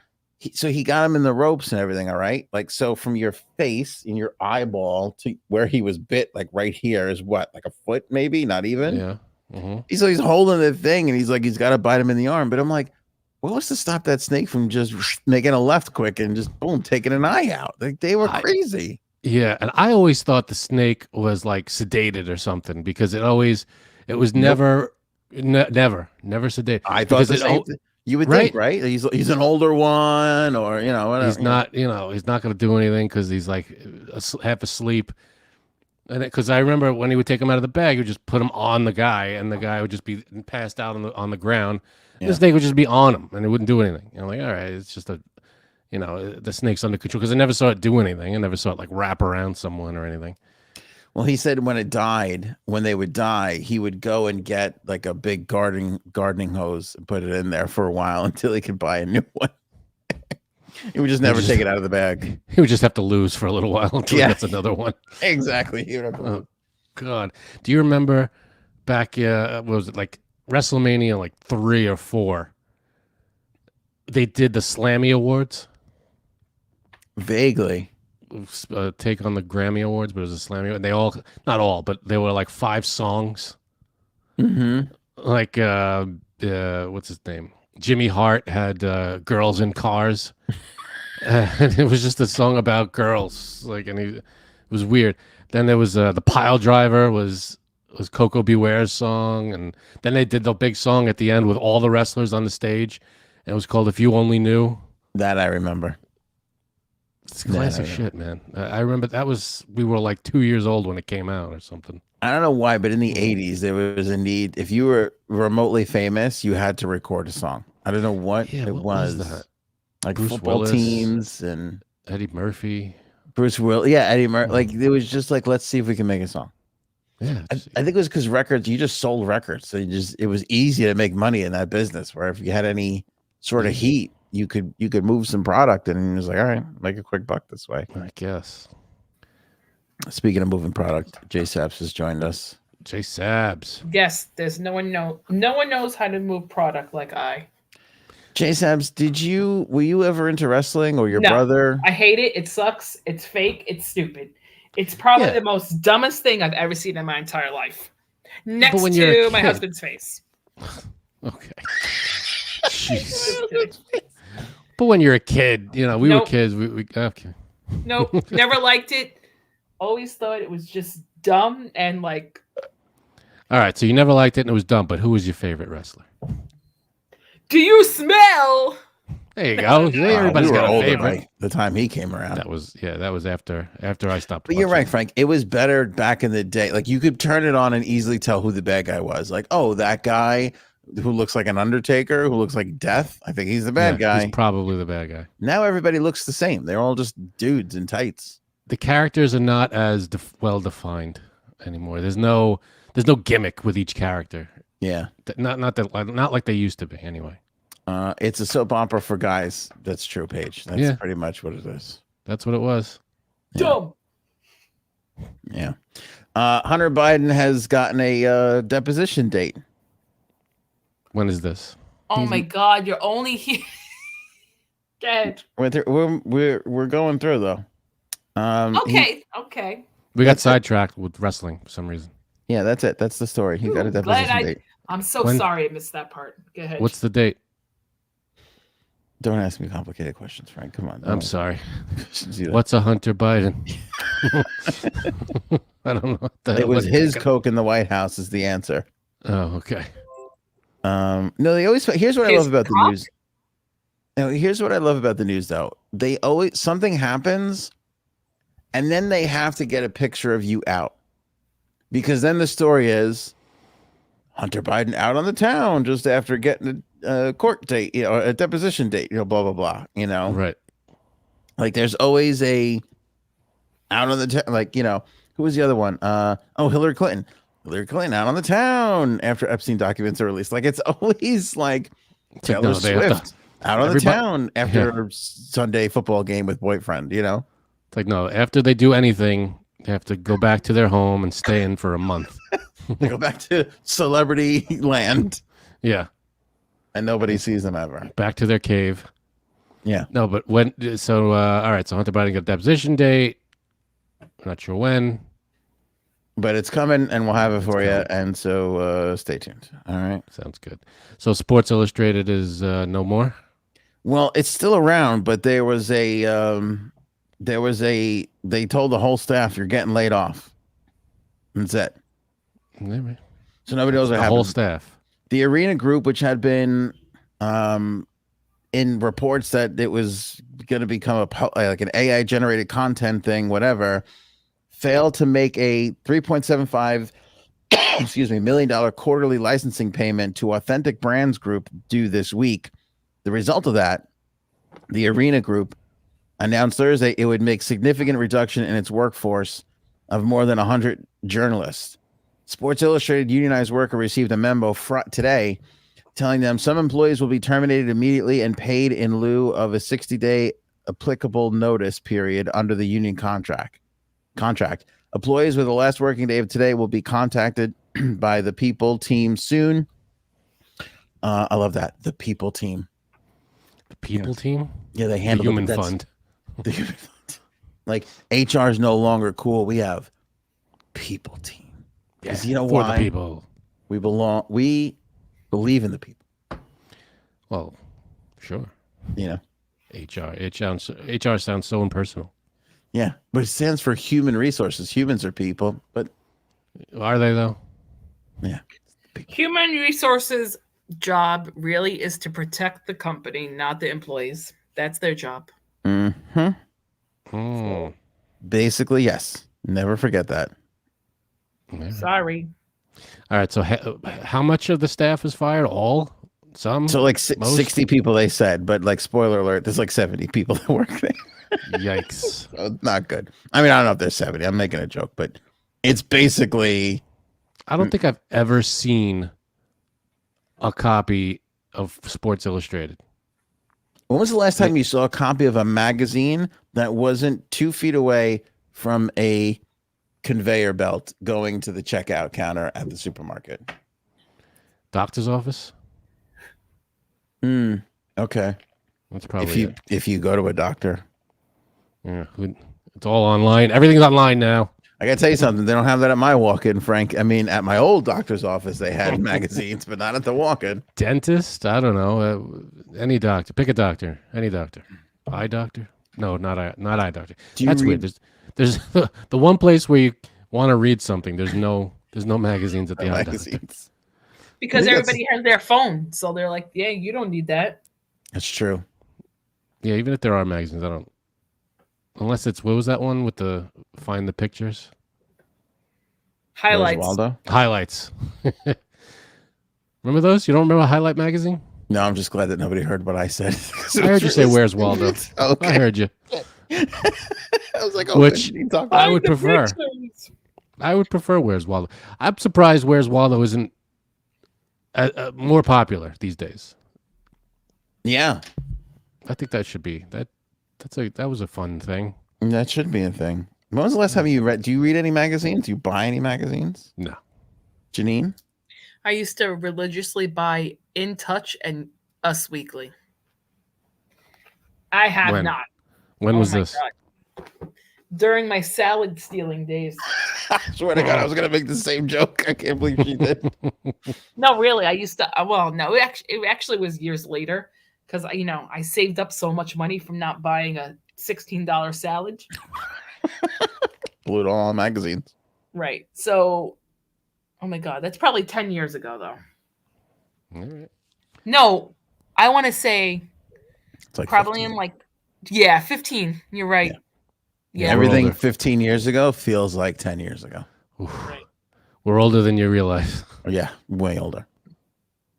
So he got him in the ropes and everything. All right. Like, so from your face in your eyeball to where he was bit, like right here is what, like a foot, maybe not even.
Yeah. Mm-hmm.
He's holding the thing and he's like, he's got to bite him in the arm. But I'm like, what was to stop that snake from just making a left quick and just boom, taking an eye out? Like they were crazy.
Yeah. And I always thought the snake was like sedated or something because it was never sedated.
I thought the same thing. You would think, right? He's an older one, or whatever.
He's not, he's not going to do anything because he's like half asleep. And because I remember when he would take him out of the bag, he would just put him on the guy, and the guy would just be passed out on the ground. Yeah. The snake would just be on him, and it wouldn't do anything. I'm like, all right, it's just the snake's under control because I never saw it do anything. I never saw it like wrap around someone or anything.
Well, he said when they would die, he would go and get like a big gardening hose and put it in there for a while until he could buy a new one. He would just never take it out of the bag.
He would just have to lose for a little while until he gets another one.
Exactly.
Oh, God. Do you remember back, what was it, like WrestleMania, like 3 or 4? They did the Slammy Awards?
Vaguely.
Take on the Grammy Awards, but it was a Slammy. And they all, not all, but they were like 5 songs.
Mm-hmm.
Like, what's his name? Jimmy Hart had Girls in Cars. And it was just a song about girls. Like, and it was weird. Then there was the Pile Driver was Coco Beware's song. And then they did the big song at the end with all the wrestlers on the stage. And it was called If You Only Knew.
That I remember.
It's classic shit, man. I remember we were like 2 years old when it came out or something.
I don't know why, but in the 80s, there was a need. If you were remotely famous, you had to record a song. I don't know what it was.
That?
Like
Bruce
football
Willis,
teams and
Eddie Murphy.
Bruce Willis. Yeah, Eddie Murphy. Like, it was just like, let's see if we can make a song.
Yeah.
I think it was because you just sold records. So it was easy to make money in that business, where if you had any sort of heat, you could move some product, and it was like, all right, make a quick buck this way.
I guess.
Speaking of moving product, Jay Sabs has joined us.
Jay Sabs.
Yes, there's no one knows how to move product like I.
Jay Sabs, were you ever into wrestling, or your brother?
I hate it. It sucks. It's fake. It's stupid. It's probably the most dumbest thing I've ever seen in my entire life. Next to my husband's face.
Okay. Jeez. But when you're a kid, we were kids. We okay.
Nope, never liked it. Always thought it was just dumb and like.
All right, so you never liked it and it was dumb, but who was your favorite wrestler?
Do you smell?
There you go. Everybody's got a favorite.
Right? The time he came around.
That was after I stopped.
But you're right, Frank. It was better back in the day. Like, you could turn it on and easily tell who the bad guy was. Like, oh, that guy who looks like an Undertaker, who looks like Death. I think he's the bad guy.
He's probably the bad guy.
Now everybody looks the same. They're all just dudes in tights.
The characters are not as well defined anymore. There's no gimmick with each character.
Yeah,
not like they used to be anyway.
It's a soap opera for guys. That's true, Paige. That's pretty much what it is.
That's what it was.
Dumb.
Yeah. Hunter Biden has gotten a deposition date.
When is this?
Oh my God! You're only here. Dead.
We're going through though.
Okay.
We got sidetracked with wrestling for some reason.
Yeah, that's it. That's the story. He got a deposition date.
I'm so sorry I missed that part. Go ahead.
What's the date?
Don't ask me complicated questions, Frank. Come on.
I'm sorry. What's a Hunter Biden? I don't know. What the,
it was his coke in the White House is the answer.
Oh, okay.
No, they always. Here's what I love about the news. Now, here's what I love about the news, though. They always something happens, and then they have to get a picture of you out, because then the story is Hunter Biden out on the town just after getting a court date, a deposition date, blah blah blah,
Right.
Like there's always a out on the town, like who was the other one? Hillary Clinton. Hillary Clinton out on the town after Epstein documents are released. Like it's always like Taylor Swift out on the town after a Sunday football game with boyfriend.
It's like no, after they do anything, they have to go back to their home and stay in for a month.
They go back to celebrity land.
Yeah.
And nobody sees them ever.
Back to their cave.
Yeah.
No, but all right, so Hunter Biden got a deposition date. Not sure when.
But it's coming, and we'll have it for you, and so stay tuned. All right?
Sounds good. So Sports Illustrated is no more?
Well, it's still around, but they told the whole staff, you're getting laid off. That's it.
Maybe.
So nobody knows what happened.
The whole staff.
The Arena Group, which had been in reports that it was going to become like an AI generated content thing, whatever, failed to make a $3.75 million quarterly licensing payment to Authentic Brands Group due this week. The result of that, the Arena Group announced Thursday it would make significant reduction in its workforce of more than 100 journalists. Sports Illustrated unionized worker received a memo today telling them some employees will be terminated immediately and paid in lieu of a 60-day applicable notice period under the union contract. Employees with the last working day of today will be contacted by the People team soon. I love that. The People team.
The People team?
Yeah, they handle
the human fund.
The human fund. Like HR is no longer cool. We have People team. Because
for
why?
The people.
We believe in the people.
Well, sure.
HR.
HR sounds so impersonal.
Yeah, but it stands for human resources. Humans are people, but
are they though?
Yeah.
Human resources job really is to protect the company, not the employees. That's their job.
Mm-hmm.
So,
basically, yes. Never forget that.
Sorry.
All right. So how much of the staff is fired? All? Some?
So like 60 people they said, but like spoiler alert, there's like 70 people that work there.
Yikes.
So not good. I mean, I don't know if there's 70. I'm making a joke, but it's basically...
I don't think I've ever seen a copy of Sports Illustrated.
When was the last time you saw a copy of a magazine that wasn't 2 feet away from a conveyor belt going to the checkout counter at the supermarket?
Doctor's office?
Okay.
That's probably
if you go to a doctor.
Yeah, it's all online. Everything's online now.
I gotta tell you something. They don't have that at my walk-in, Frank. I mean, at my old doctor's office, they had magazines, but not at the walk-in.
Dentist? I don't know. Any doctor. Pick a doctor. Any doctor. Eye doctor? No, not eye doctor. That's weird. There's the one place where you want to read something. There's no magazines at the eye doctor.
Because everybody has their phone, so they're like, "Yeah, you don't need that."
That's true.
Yeah, even if there are magazines, I don't. Unless it's what was that one with the find the pictures?
Highlights.
Waldo?
Highlights. Remember those? You don't remember Highlight magazine?
No, I'm just glad that nobody heard what I said.
I heard you say, "Where's Waldo?"
Okay.
I heard you.
I was like, "Oh,
which I would prefer."
Pictures.
I would prefer Where's Waldo. I'm surprised Where's Waldo isn't more popular these days.
Yeah,
I think that should be that. That was a fun thing.
That should be a thing. When was the last time you read? Do you read any magazines? Do you buy any magazines?
No.
Janine?
I used to religiously buy In Touch and Us Weekly. I have not.
When was this?
God. During my salad stealing days.
I swear to God, I was going to make the same joke. I can't believe she did.
No, really. I used to. Well, no, it actually was years later. because I saved up so much money from not buying a $16 salad.
Blew it all on magazines.
Right. So, oh my God, that's probably 10 years ago, though.
All right.
No, I want to say
It's like
probably
15.
in 15. You're right. Yeah.
Everything
older.
15 years ago feels like 10 years ago.
Right.
We're older than you realize.
Yeah, way older.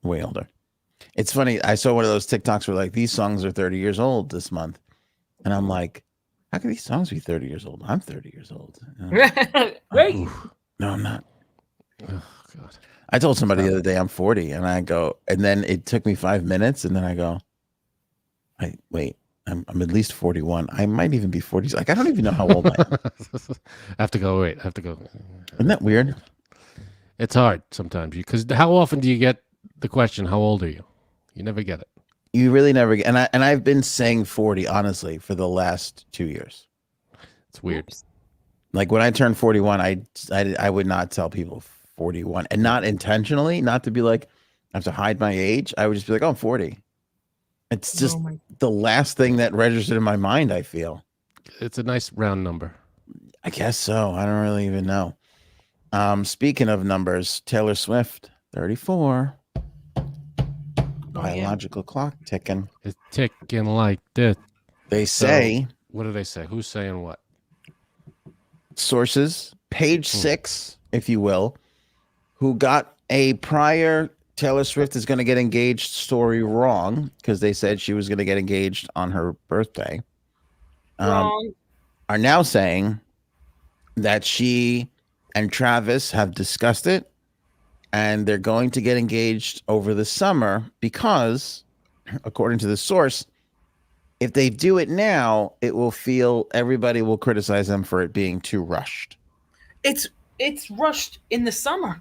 Way older. It's funny. I saw one of those TikToks where like these songs are 30 years old this month. And I'm like, how can these songs be 30 years old? I'm 30 years old.
Right.
No, I'm not.
Oh, God.
I told somebody the other day I'm 40 and I go, and then it took me 5 minutes and then I go, I'm at least 41. I might even be 40. Like, I don't even know how old I am.
I have to go.
Isn't that weird?
It's hard sometimes because how often do you get the question, how old are you? You never get it.
You really never get, and I've been saying 40, honestly, for the last 2 years.
It's weird.
Like when I turned 41, I would not tell people 41 and not intentionally, not to be like, I have to hide my age. I would just be like, oh, I'm 40. It's just the last thing that registered in my mind, I feel.
It's a nice round number.
I guess so. I don't really even know. Speaking of numbers, Taylor Swift, 34. Biological clock ticking.
It's ticking like this.
They say.
So, what do they say? Who's saying what?
Sources, page 6, if you will, who got a prior Taylor Swift is going to get engaged story wrong because they said she was going to get engaged on her birthday.
Wrong.
Are now saying that she and Travis have discussed it and they're going to get engaged over the summer because, according to the source, if they do it now, it will feel everybody will criticize them for it being too rushed.
It's rushed in the summer.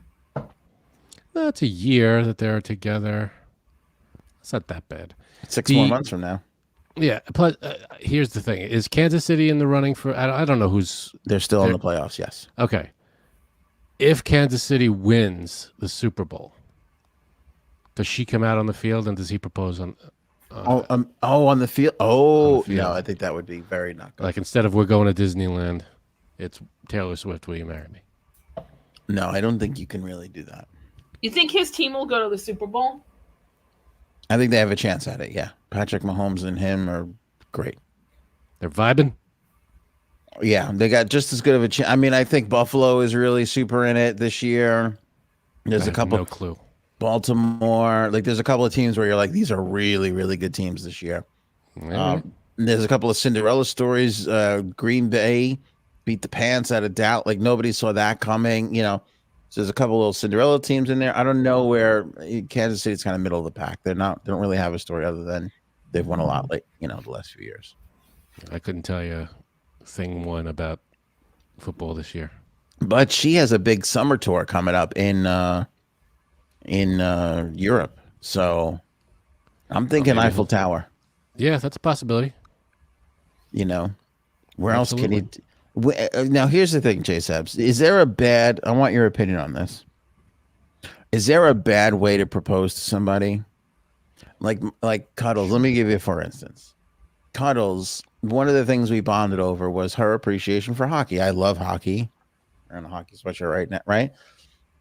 That's a year that they're together. It's not that bad.
6 more months from now.
Yeah. Plus, here's the thing: is Kansas City in the running for? I don't know who's.
They're still in the playoffs. Yes.
Okay. If Kansas City wins the Super Bowl, does she come out on the field and does he propose on?
On the field. Oh,
on the field.
No, I think that would be very not good.
Like instead of we're going to Disneyland, it's Taylor Swift. Will you marry me?
No, I don't think you can really do that.
You think his team will go to the Super Bowl?
I think they have a chance at it. Yeah, Patrick Mahomes and him are great.
They're vibing.
Yeah, they got just as good of a chance. I mean, I think Buffalo is really super in it this year. There's a couple.
No clue.
Baltimore, like there's a couple of teams where you're like, these are really, really good teams this year. There's a couple of Cinderella stories. Green Bay beat the pants out of Dallas. Like nobody saw that coming. So there's a couple of little Cinderella teams in there. I don't know where Kansas City's kind of middle of the pack. They don't really have a story other than they've won a lot, like the last few years.
I couldn't tell you thing one about football this year.
But she has a big summer tour coming up in Europe, so I'm thinking Eiffel Tower.
Yeah, that's a possibility.
Where else can he? Now, here's the thing, J Sabs. Is there a bad? I want your opinion on this. Is there a bad way to propose to somebody? Like Cuddles. Let me give you, for instance, Cuddles. One of the things we bonded over was her appreciation for hockey. I love hockey. We're in a hockey sweatshirt right now, right?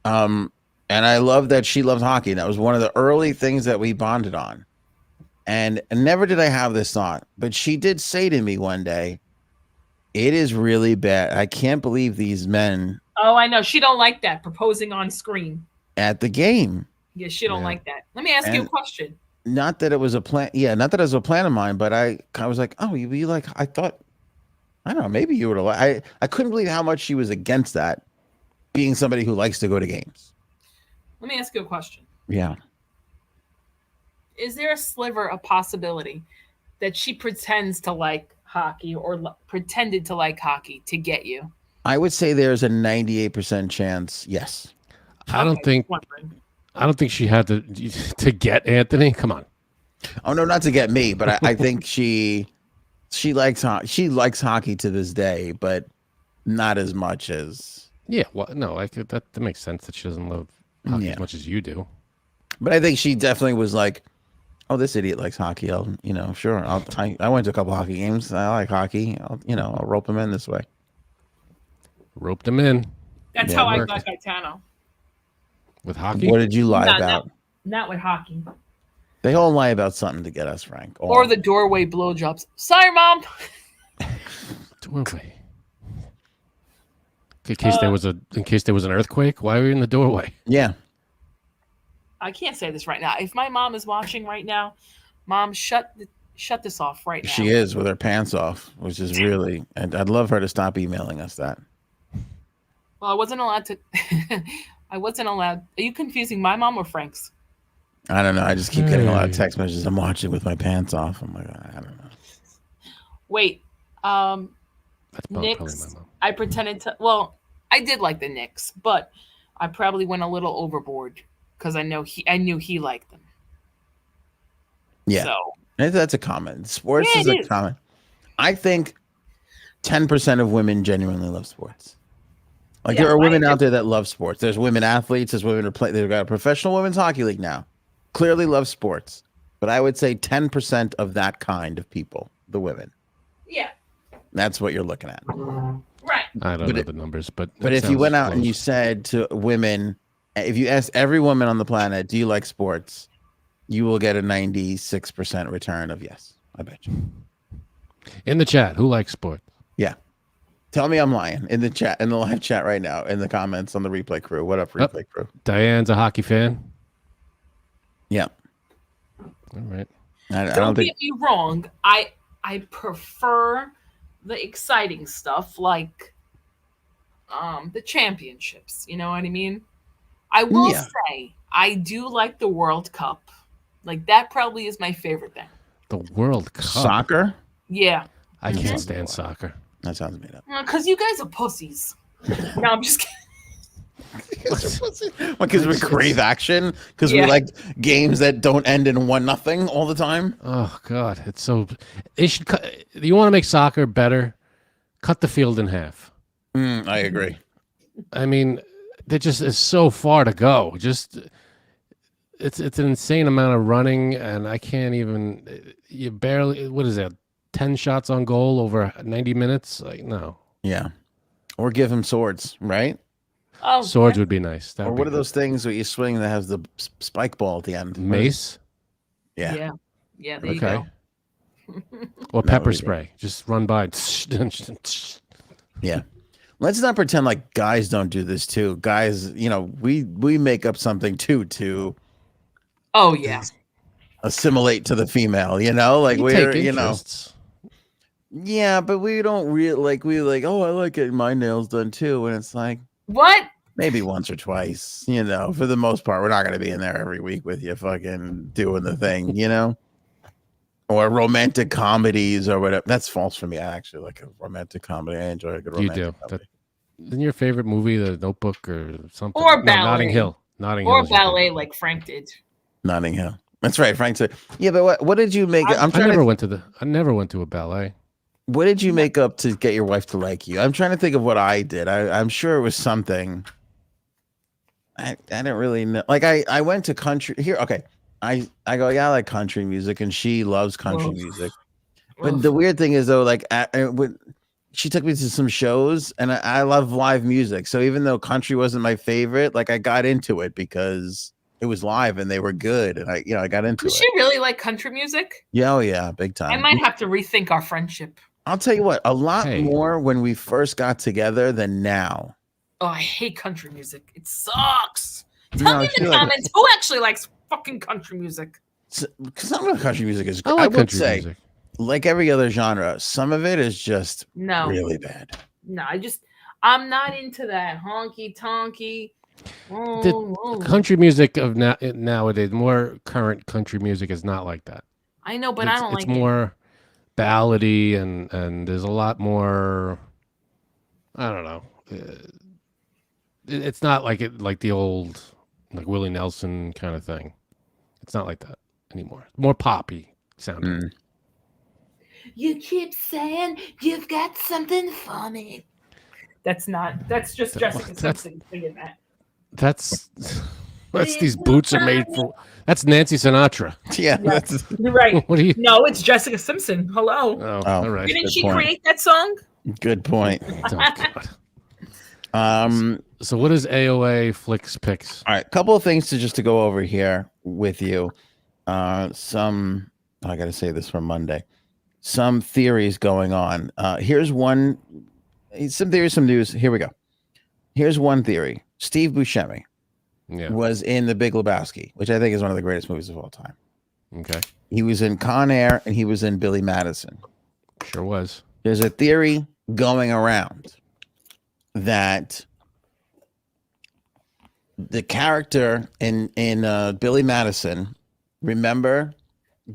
And I love that she loves hockey. That was one of the early things that we bonded on. And never did I have this thought, but she did say to me one day, it is really bad. I can't believe these men.
Oh, I know. She don't like that, proposing on screen.
At the game.
Yeah, she don't like that. Let me ask you a question.
Not that it was a plan. Yeah, not that it was a plan of mine, but I was like, oh, you like, I thought, I don't know, maybe you would have. I couldn't believe how much she was against that, being somebody who likes to go to games.
Let me ask you a question.
Yeah.
Is there a sliver of possibility that she pretends to like hockey or pretended to like hockey to get you?
I would say there's a 98% chance. Yes.
I don't think she had to get Anthony. Come on.
Oh no, not to get me, but I think she likes hockey to this day, but not as much as.
Yeah. Well, no, that makes sense that she doesn't love hockey as much as you do.
But I think she definitely was like, oh, this idiot likes hockey. I'll, sure. I went to a couple hockey games. I like hockey. I'll rope him in this way.
Roped them in
That's
Yeah,
how
it
I
worked.
got Gaetano.
with hockey.
What did you lie
Not,
about?
not with hockey.
They all lie about something to get us, Frank. All
Or
of
the
them.
doorway blowjobs. Sorry, Mom.
Doorway. In case there was an earthquake, why were you in the doorway?
Yeah.
I can't say this right now. If my mom is watching right now, Mom, shut this off right now.
She is with her pants off, which is really, and I'd love her to stop emailing us that.
Well, I wasn't allowed to. I wasn't allowed. Are you confusing my mom or Frank's?
I don't know. I just keep getting a lot of text messages. I'm watching with my pants off. I'm like, I don't know.
Wait.
That's probably my
Knicks.
mom.
I pretended to. Well, I did like the Knicks, but I probably went a little overboard because I knew he liked them.
Yeah.
So
That's a comment. Sports
Yeah,
is
it
a
is.
comment. I think 10% of women genuinely love sports. Like
Yeah,
there are women
I-
out there that love sports. There's women athletes. There's women who play. They've got a professional women's hockey league now. Clearly love sports. But I would say 10% of that kind of people, the women.
yeah,
That's what you're looking at.
right.
I don't
But
know
it-
the numbers, but
But
it
if you
sounds
went out and
close.
you said to women, if you asked every woman on the planet, do you like sports? You will get a 96% return of yes. I bet you.
In the chat, who likes sport?
Yeah. Tell me I'm lying in the chat, in the live chat right now, in the comments on the replay crew. What up, replay crew?
Diane's a hockey fan.
Yeah.
All right.
I
Don't
don't think.
get me wrong. I prefer the exciting stuff like the championships. You know what I mean? I will
Yeah.
say I do like the World Cup. Like that probably is my favorite thing.
The World Cup.
Soccer?
Yeah,
I can't
Mhm.
stand soccer.
That sounds made up.
because you guys are pussies. No, I'm just kidding.
Because we crave action? Because we
Yeah.
like games that don't end in 1-0 all the time?
Oh God, it's so. They should cut. You want to make soccer better? Cut the field in half.
I agree.
I mean, there just is so far to go. Just it's an insane amount of running, and I can't even. You barely. What is that? 10 shots on goal over 90 minutes? Like no.
Yeah. Or give him swords, right?
Oh,
Swords would be nice. That
Or
would
what
be
are those things that you swing that has the spike ball at the end?
good. Mace?
Yeah.
Yeah. There you
Okay.
go.
Or
That
pepper
would be
spray. Just run by.
Yeah. Let's not pretend like guys don't do this too. Guys, we make up something too to
Oh yeah.
assimilate to the female, like
You
we're,
take interests.
yeah, but we don't really oh, I like getting my nails done too. And it's like
What?
maybe once or twice, for the most part, we're not going to be in there every week with you fucking doing the thing, or romantic comedies or whatever. That's false for me. I actually like a romantic comedy. I enjoy a good
You
romantic
do.
comedy.
Isn't your favorite movie The Notebook or something?
Or
No,
ballet.
Notting Hill. Notting Hill.
Or
is your
ballet
favorite.
like Frank did.
Notting Hill. That's right. Frank said, yeah, but what did you make? I'm
I
trying
never
to,
went to a ballet.
what did you make up to get your wife to like you? I'm trying to think of what I did. I'm sure it was something. I didn't really know. Like I went to country here. Okay. I go, yeah, I like country music, and she loves country
Oof.
music. But
Oof.
the weird thing is though, like when she took me to some shows, and I love live music. So even though country wasn't my favorite, like I got into it because it was live and they were good, and I got into
Does
it.
she really like country music?
Yeah, oh yeah, big time.
I might have to rethink our friendship.
I'll tell you what, a lot
Hey.
more when we first got together than now.
Oh, I hate country music. It sucks.
No,
Tell me in
she
the
like it.
comments who actually likes fucking country music.
Because some of the country music is
I
great.
like
would
country
say,
music.
like every other genre, some of it is just
No,
really bad.
no, I'm not into that honky tonky. Oh,
Country music of nowadays, more current country music is not like that.
I know, but I don't
It's
like
more ballady and there's a lot more. I don't know. It's not like the old like Willie Nelson kind of thing. It's not like that anymore. More poppy sounding.
Mm.
it. You keep saying you've got something funny. That's not. That's just Jessica
That's-
Simpson singing that.
That's These boots are made for. That's Nancy Sinatra.
Yeah,
Yeah.
that's
You're right.
What do you?
No, it's Jessica Simpson. Hello.
Oh,
Oh.
all right.
Didn't
good
she
point.
create that song?
good point.
Oh, God. So what is AOA Flix Picks?
All right, couple of things to go over here with you. I got to say this from Monday. Some theories going on. Here's one. Some theories, some news. Here we go. Here's one theory. Steve Buscemi
Yeah.
was in The Big Lebowski, which I think is one of the greatest movies of all time.
Okay.
He was in Con Air and he was in Billy Madison.
Sure was.
There's a theory going around that the character in Billy Madison, remember,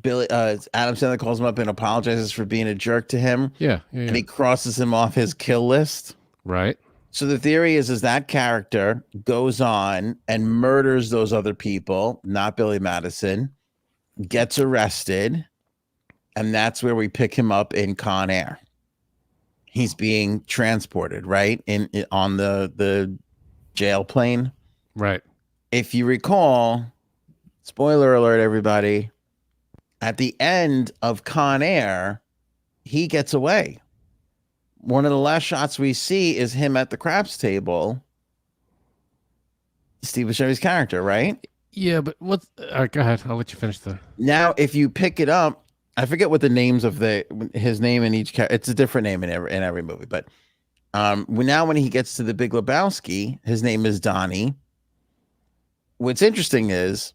Billy Adam Sandler calls him up and apologizes for being a jerk to him,
Yeah.
and he crosses him off his kill list.
Right.
So the theory is that character goes on and murders those other people, not Billy Madison, gets arrested, and that's where we pick him up in Con Air. He's being transported, right, on the jail plane.
Right.
If you recall, spoiler alert, everybody, at the end of Con Air, he gets away. One of the last shots we see is him at the craps table. Steve Buscemi's character, right?
Yeah, but what? All right, go ahead. I'll let you finish the.
Now, if you pick it up, I forget what the names of his name in each character. It's a different name in every movie, but when he gets to The Big Lebowski, his name is Donnie. What's interesting is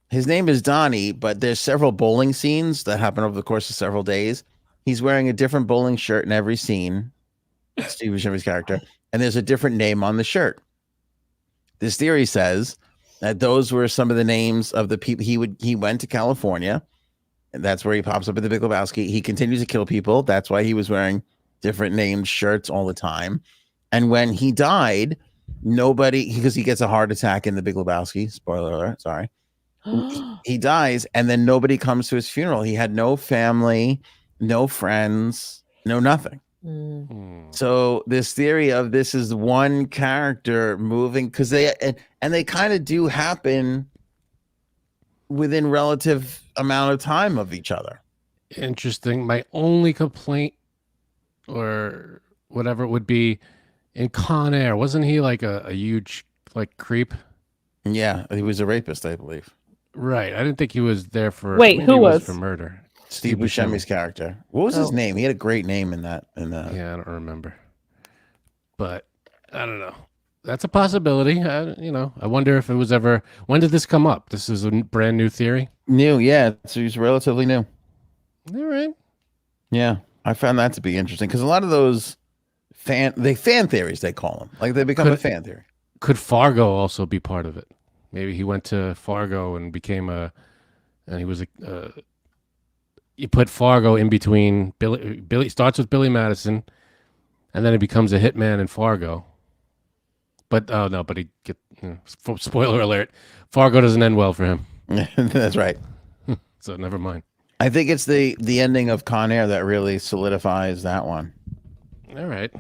his name is Donnie, but there's several bowling scenes that happen over the course of several days. He's wearing a different bowling shirt in every scene, Steve Buscemi's character, and there's a different name on the shirt. This theory says that those were some of the names of the people he went to California, and that's where he pops up at The Big Lebowski. He continues to kill people. That's why he was wearing different named shirts all the time. And when he died, because he gets a heart attack in The Big Lebowski, spoiler alert, sorry. He dies, and then nobody comes to his funeral. He had no family, no friends, no nothing. So this theory of this is one character moving, because they kind of do happen within relative amount of time of each other.
Interesting. My only complaint or whatever it would be in Con Air, wasn't he like a huge like creep?
Yeah, he was a rapist, I believe.
Right. I didn't think he was there for.
Wait,
maybe
who
he
was?
For murder?
Steve Buscemi's character. What was his
Oh.
name? He had a great name in that.
Yeah, I don't remember. But I don't know. That's a possibility. I wonder if it was ever. When did this come up? This is a brand new theory.
New, yeah. So he's relatively new.
All right.
Yeah, I found that to be interesting because a lot of those fan theories, they call them, like they become a fan theory.
Could Fargo also be part of it? Maybe he went to Fargo and became and he was you put Fargo in between Billy starts with Billy Madison, and then he becomes a hitman in Fargo. But spoiler alert, Fargo doesn't end well for him.
That's right.
So never mind.
I think it's the ending of Con Air that really solidifies that one.
All right.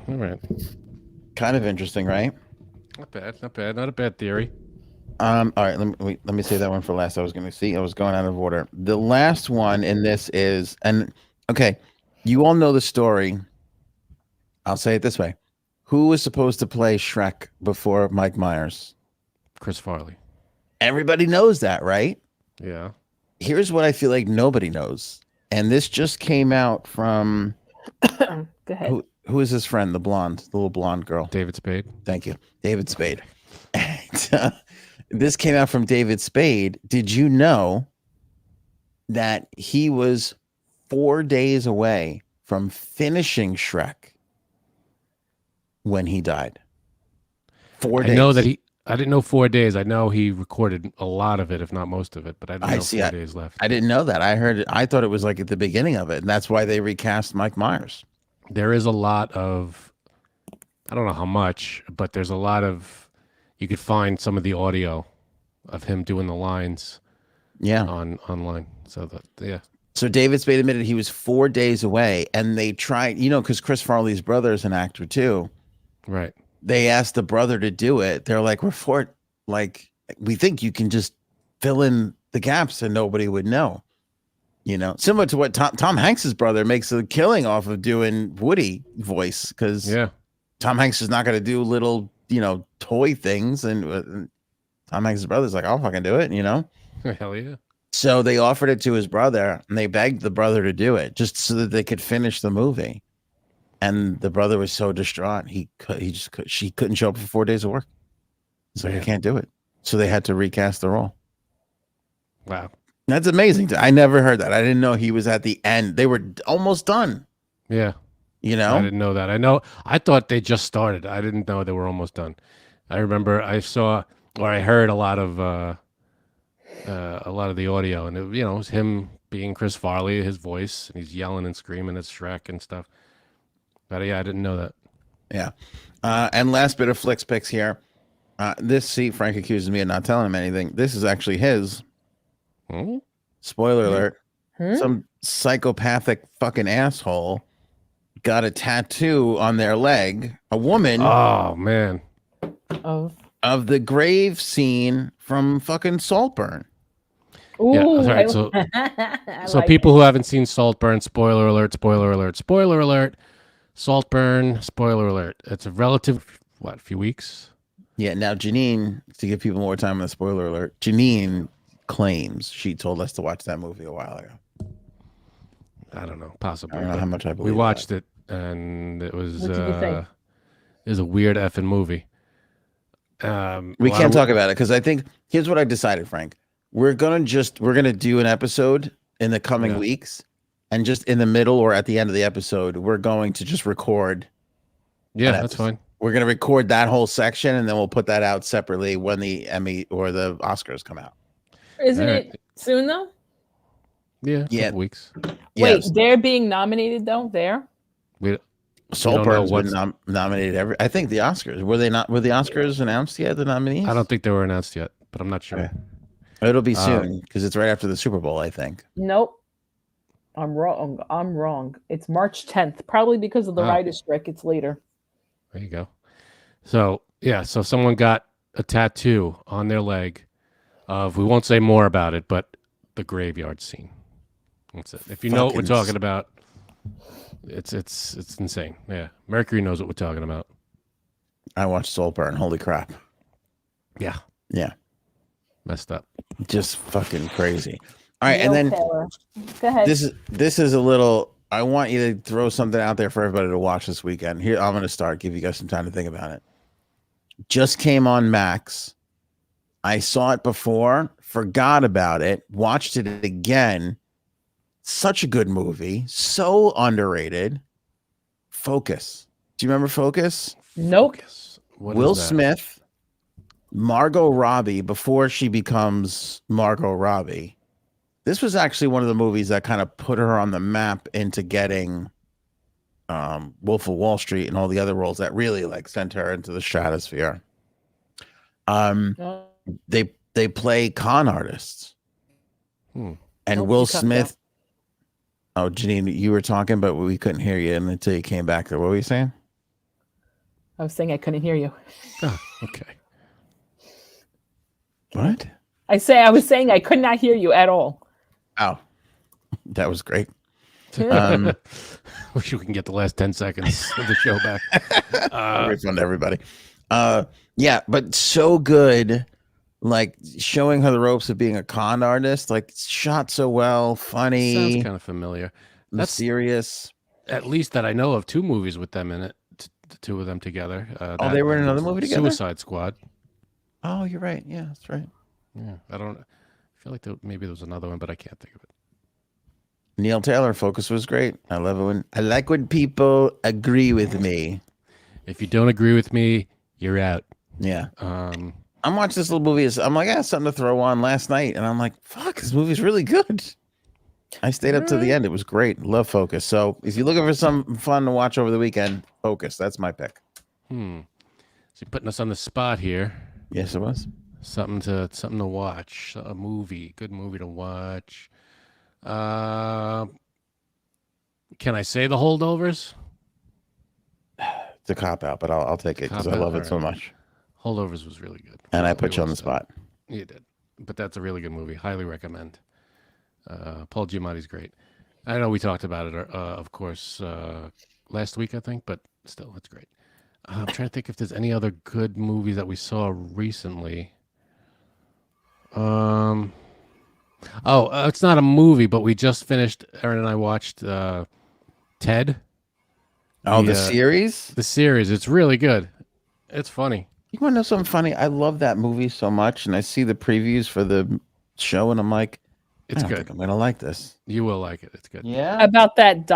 Kind of interesting, right?
Not bad. Not a bad theory.
All right, let me say that one for last. I was going out of order. The last one in this is, and okay, you all know the story. I'll say it this way. Who was supposed to play Shrek before Mike Myers?
Chris Farley.
Everybody knows that, right?
Yeah.
Here's what I feel like nobody knows. And this just came out from
Go ahead.
who is his friend, the little blonde girl?
David Spade.
Thank you. David Spade. And, this came out from David Spade. Did you know that he was 4 days away from finishing Shrek when he died? 4 days.
I know that I didn't know 4 days. I know he recorded a lot of it, if not most of it, but I didn't know 4 days left.
I didn't know that. I thought it was like at the beginning of it, and that's why they recast Mike Myers.
There is a lot of, I don't know how much, but there's a lot of, you could find some of the audio of him doing the lines online. So
So David Spade admitted he was 4 days away, and they tried, because Chris Farley's brother is an actor too.
Right.
They asked the brother to do it. They're like, we're we think you can just fill in the gaps and nobody would know. You know, similar to what Tom Hanks's brother makes a killing off of doing Woody voice, because Tom Hanks is not going to do little, toy things, and Tom Hanks's brother's like, I'll fucking do it,
Hell yeah.
So they offered it to his brother, and they begged the brother to do it just so that they could finish the movie. And the brother was so distraught, she couldn't show up for 4 days of work. He's like, I can't do it. So they had to recast the role.
Wow.
That's amazing. I never heard that. I didn't know he was at the end. They were almost done.
Yeah.
I
didn't know that. I thought they just started. I didn't know they were almost done. I remember I heard a lot of the audio, and it was him being Chris Farley, his voice, and he's yelling and screaming at Shrek and stuff. But yeah, I didn't know that.
Yeah. And last bit of Flix picks here. Frank accuses me of not telling him anything. This is actually his. Spoiler alert. Some psychopathic fucking asshole got a tattoo on their leg. A woman.
Oh, man.
Of the grave scene from fucking Saltburn.
Ooh,
yeah, all right. So
like
people who haven't seen Saltburn, spoiler alert, spoiler alert, spoiler alert. Saltburn, spoiler alert. It's a relative, few weeks?
Yeah, now Janine, to give people more time on the spoiler alert, Janine claims she told us to watch that movie a while ago.
I don't know, possibly.
I don't know how much I believe.
We watched it, and it was
What did you think?
it was a weird effing movie.
We can't talk about it because I think here's what I decided, Frank. We're gonna do an episode in the coming weeks, and just in the middle or at the end of the episode, we're going to just record.
Yeah, that's fine.
We're gonna record that whole section, and then we'll put that out separately when the Emmy or the Oscars come out.
Isn't it soon though?
Yeah, couple weeks.
Wait, they're being nominated though.
Saltburn's been nominated I think the Oscars. Were the Oscars announced yet, the nominees?
I don't think they were announced yet, but I'm not sure.
Okay. It'll be soon because it's right after the Super Bowl, I think.
Nope. I'm wrong. It's March 10th, probably because of the writer's strike. It's later.
There you go. So someone got a tattoo on their leg of, we won't say more about it, but the graveyard scene. That's it. If you know what we're talking about, it's insane. Yeah, Mercury knows what we're talking about.
I watched Saltburn. Holy crap!
Yeah, messed up. Just
fucking crazy. All right, and then
Go ahead.
This is a little. I want you to throw something out there for everybody to watch this weekend. Here, I'm going to start. Give you guys some time to think about it. Just came on Max. I saw it before, forgot about it, watched it again. Such a good movie, so underrated. Focus. Do you remember Focus?
Nope.
Will Smith, Margot Robbie before she becomes Margot Robbie. This was actually one of the movies that kind of put her on the map into getting Wolf of Wall Street and all the other roles that really sent her into the stratosphere. They play con artists. And Will Smith. Oh, Janine, you were talking, but we couldn't hear you until you came back there. What were you saying?
I was saying I couldn't hear you.
Oh, okay.
What?
I was saying I could not hear you at all.
Oh, that was great.
Wish you can get the last 10 seconds of the show back.
Great fun to everybody. Yeah, but so good. Showing her the ropes of being a con artist, shot so well, funny.
Sounds kind of familiar.
That's serious.
At least that I know of 2 movies with them in it. The 2 of them together.
They were in another movie together?
Suicide Squad.
Oh, you're right. Yeah, that's right.
Yeah, I feel like maybe there was another one, but I can't think of it.
Neil Taylor, Focus was great. I like when people agree with me.
If you don't agree with me, you're out.
Yeah. I'm watching this little movie. I'm like, something to throw on last night. And I'm like, fuck, this movie's really good. I stayed up to the end. It was great. Love Focus. So if you're looking for some fun to watch over the weekend, Focus. That's my pick.
So you're putting us on the spot here.
Yes, it was.
Something to watch. A movie. Good movie to watch. Can I say The Holdovers?
It's a cop out, but I'll take it because I love it so much.
Holdovers was really good.
And I put you on the spot.
You did, but that's a really good movie. Highly recommend. Paul Giamatti's great. I know we talked about it, of course, last week, I think, but still, it's great. I'm trying to think if there's any other good movies that we saw recently. It's not a movie, but we just finished. Erin and I watched Ted.
Oh, the series?
The series. It's really good. It's funny.
You want to know something funny? I love that movie so much, and I see the previews for the show, and I'm like,
It's
I don't
good.
think I'm gonna like this.
You will like it. It's good.
Yeah.
About that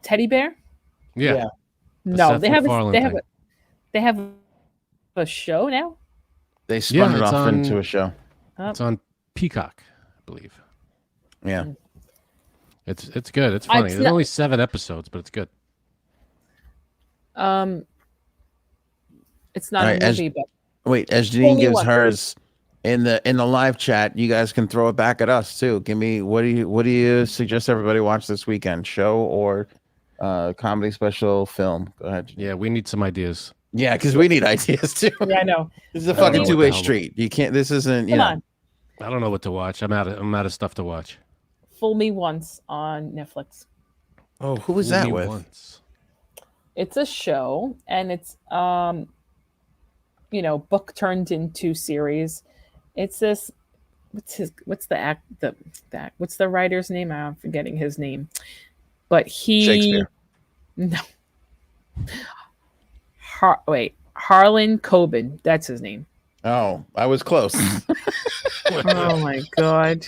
teddy bear?
Yeah.
No,
Seth
they have
MacFarlane thing.
they have a show now.
They spun it
it's
off
on-
into a show.
It's on Peacock, I believe.
Yeah.
It's good. It's funny.
It's
There's
not-
only 7 episodes, but it's good.
It's not
All
a
right, as-
movie, but
Wait, as Janine
Only
gives
one.
hers in the live chat, you guys can throw it back at us too. Give me what do you suggest everybody watch this weekend? Show or comedy special film? Go ahead. Janine.
Yeah, we need some ideas.
Yeah, because we need ideas too.
yeah, I know.
This is a
I don't know
fucking
what the
two-way
hell-
street. You can't. This isn't.
Come on,
I don't know what to watch. I'm out of stuff to watch.
Fool Me Once on Netflix.
Oh, who was
Fool
that
me
with?
once.
It's a show, and it's book turned into series. It's this. What's the writer's name? I'm forgetting his name, but he
Shakespeare.
no. Harlan Coben. That's his name.
Oh, I was close.
Oh my god.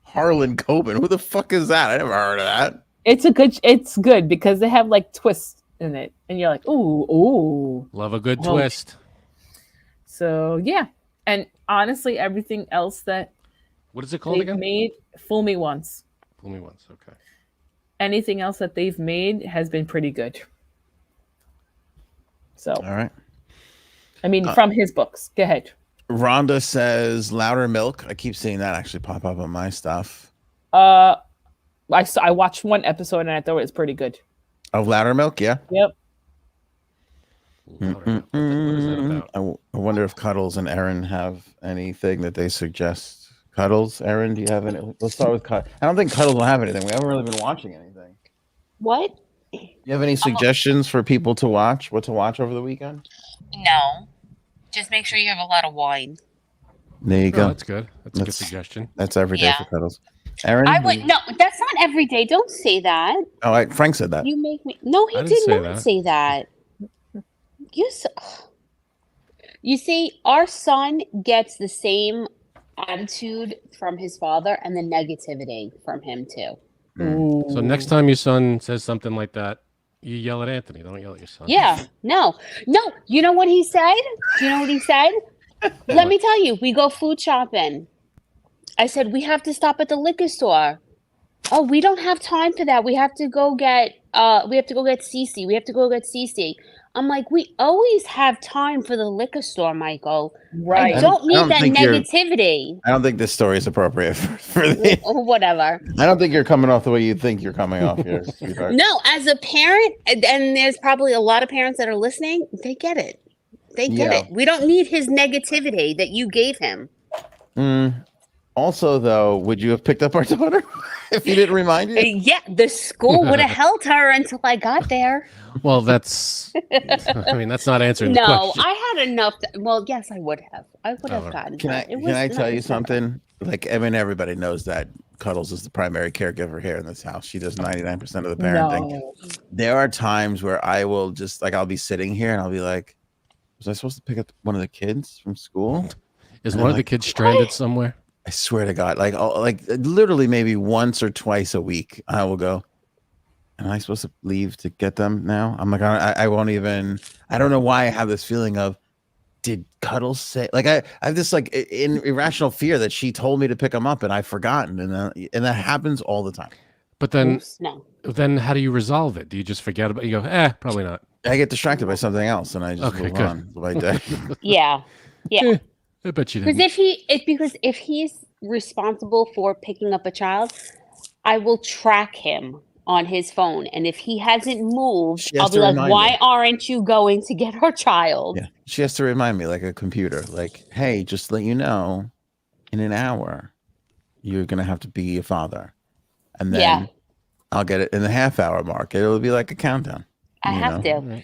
Harlan Coben. Who the fuck is that? I never heard of that.
It's good because they have like twists in it, and you're like, ooh.
Love a good
Well,
twist.
So yeah, and honestly, everything else that
What is it called
they've
again?
made, Fool Me Once.
Fool me once. Okay.
Anything else that they've made has been pretty good. So
All right.
I mean, from his books. Go ahead.
Rhonda says louder milk. I keep seeing that actually pop up on my stuff.
I watched one episode and I thought it was pretty good.
Of louder milk, yeah.
Yep.
What is that about?
I wonder if Cuddles and Erin have anything that they suggest. Cuddles, Erin, do you have any? Let's start with Cuddles. I don't think Cuddles will have anything. We haven't really been watching anything.
What?
You have any suggestions for people to watch? What to watch over the weekend?
No. Just make sure you have a lot of wine.
There you
Oh,
go.
that's good. That's a good
That's-
suggestion.
That's every day
Yeah.
for Cuddles. Erin?
I would no. That's not every day. Don't say that.
Oh, Frank said that.
You make me. No, he
I didn't
did
say
not
that.
say that. You see, our son gets the same attitude from his father and the negativity from him too.
So next time your son says something like that, you yell at Anthony. Don't yell at your son.
Yeah. No. You know what he said? Let me tell you. We go food shopping. I said we have to stop at the liquor store. Oh, we don't have time for that. We have to go get Cece. We have to go get Cece. I'm like, we always have time for the liquor store, Michael.
Right.
I don't need
don't
that
think you're-
negativity.
I don't think this story is appropriate for the.
Or whatever.
I don't think you're coming off the way you think you're coming off here, sweetheart.
No, as a parent, and there's probably a lot of parents that are listening, they get it. They get
Yeah.
it. We don't need his negativity that you gave him.
Also, though, would you have picked up our daughter if you didn't remind you?
Yeah, the school would have held her until I got there.
Well, that's. I mean, that's not answering the
No,
question.
I had enough. Well, yes, I would have. I would have gotten.
Can I
her. It
can
was
I tell you
nice.
something? Like, I mean, everybody knows that Cuddles is the primary caregiver here in this house. She does 99% of the parenting.
No.
There are times where I will just like I'll be sitting here and I'll be like, was I supposed to pick up one of the kids from school?
Is
And
one
I'm
of the
like,
kids stranded somewhere?
I swear to God, like literally maybe once or twice a week, I will go. Am I supposed to leave to get them now? I'm like, I won't even. I don't know why I have this feeling of, did Cuddles say? Like I have this like irrational fear that she told me to pick them up and I've forgotten, and that happens all the time.
But then,
Oops, no.
how do you resolve it? Do you just forget about it? You go, probably not.
I get distracted by something else and I just
Okay,
move
good.
on with my day.
Yeah.
Eh, I bet you
Because
didn't.
if he's responsible for picking up a child, I will track him on his phone. And if he hasn't moved,
She has
I'll be
to
like,
remind
why
me.
aren't you going to get our child?
Yeah, she has to remind me like a computer. Like, hey, just let you know, in an hour, you're gonna have to be a father, and then
Yeah.
I'll get it in the half hour mark. It'll be like a countdown.
I
you
have
know?
to.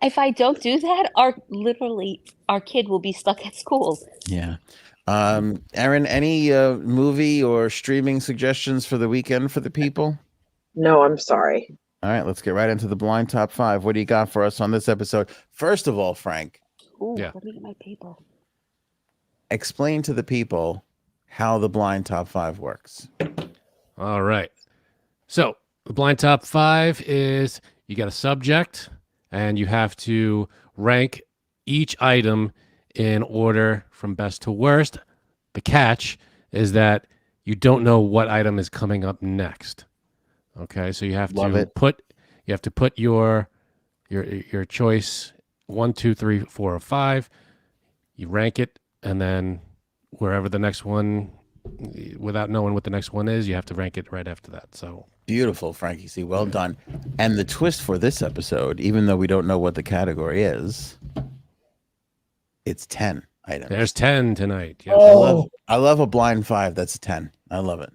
If I don't do that, our kid will be stuck at school.
Yeah. Erin, any movie or streaming suggestions for the weekend for the people?
No, I'm sorry.
All right, let's get right into the blind top 5. What do you got for us on this episode? First of all, Frank,
Ooh,
Yeah.
let me get my paper.
explain to the people how the blind top 5 works.
All right. So the blind top 5 is you got a subject and you have to rank each item in order from best to worst. The catch is that you don't know what item is coming up next. Okay, so you have
Love
to
it.
put your choice 1, 2, 3, 4, or 5. You rank it, and then wherever the next one, without knowing what the next one is, you have to rank it right after that. So
Beautiful, Frankie C. Well done. And the twist for this episode, even though we don't know what the category is, it's 10 items.
there's 10 tonight. Yes.
I love a blind 5 that's a 10. I love it.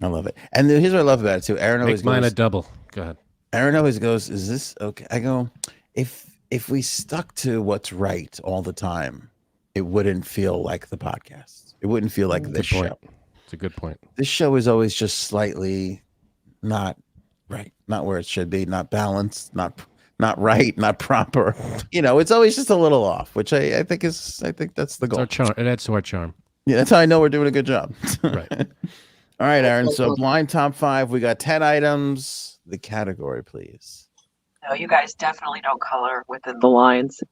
I love it. And here's what I love about it too. Aaron always
Make mine
goes,
a double. Go ahead.
Aaron always goes, is this okay? I go, if we stuck to what's right all the time, it wouldn't feel like the podcast. It wouldn't feel like this
Good point.
show.
It's a good point.
This show is always just slightly not right, not where it should be, not balanced, not right, not proper. It's always just a little off, which I think that's the
It's
goal.
our charm. It adds to our charm.
Yeah, that's how I know we're doing a good job.
Right.
All right, Aaron. So blind top 5. We got 10 items. The category, please.
No, you guys definitely don't color within the lines.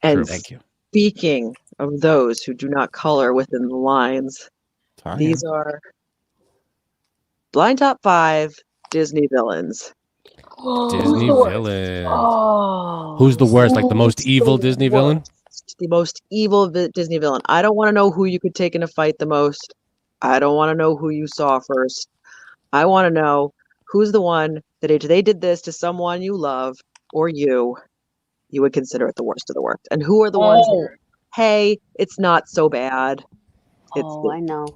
And
True.
Thank you.
speaking of those who do not color within the lines,
Tanya.
these are blind top 5 Disney villains.
Disney
the worst?
villain.
Oh,
Who's the worst? Like the most
who's
evil
the
Disney villain?
worst? The most evil Disney villain. I don't want to know who you could take in a fight the most. I don't want to know who you saw first. I want to know who's the one that if they did this to someone you love or you would consider it the worst of the worst. And who are the ones that are, hey, it's not so bad.
I know.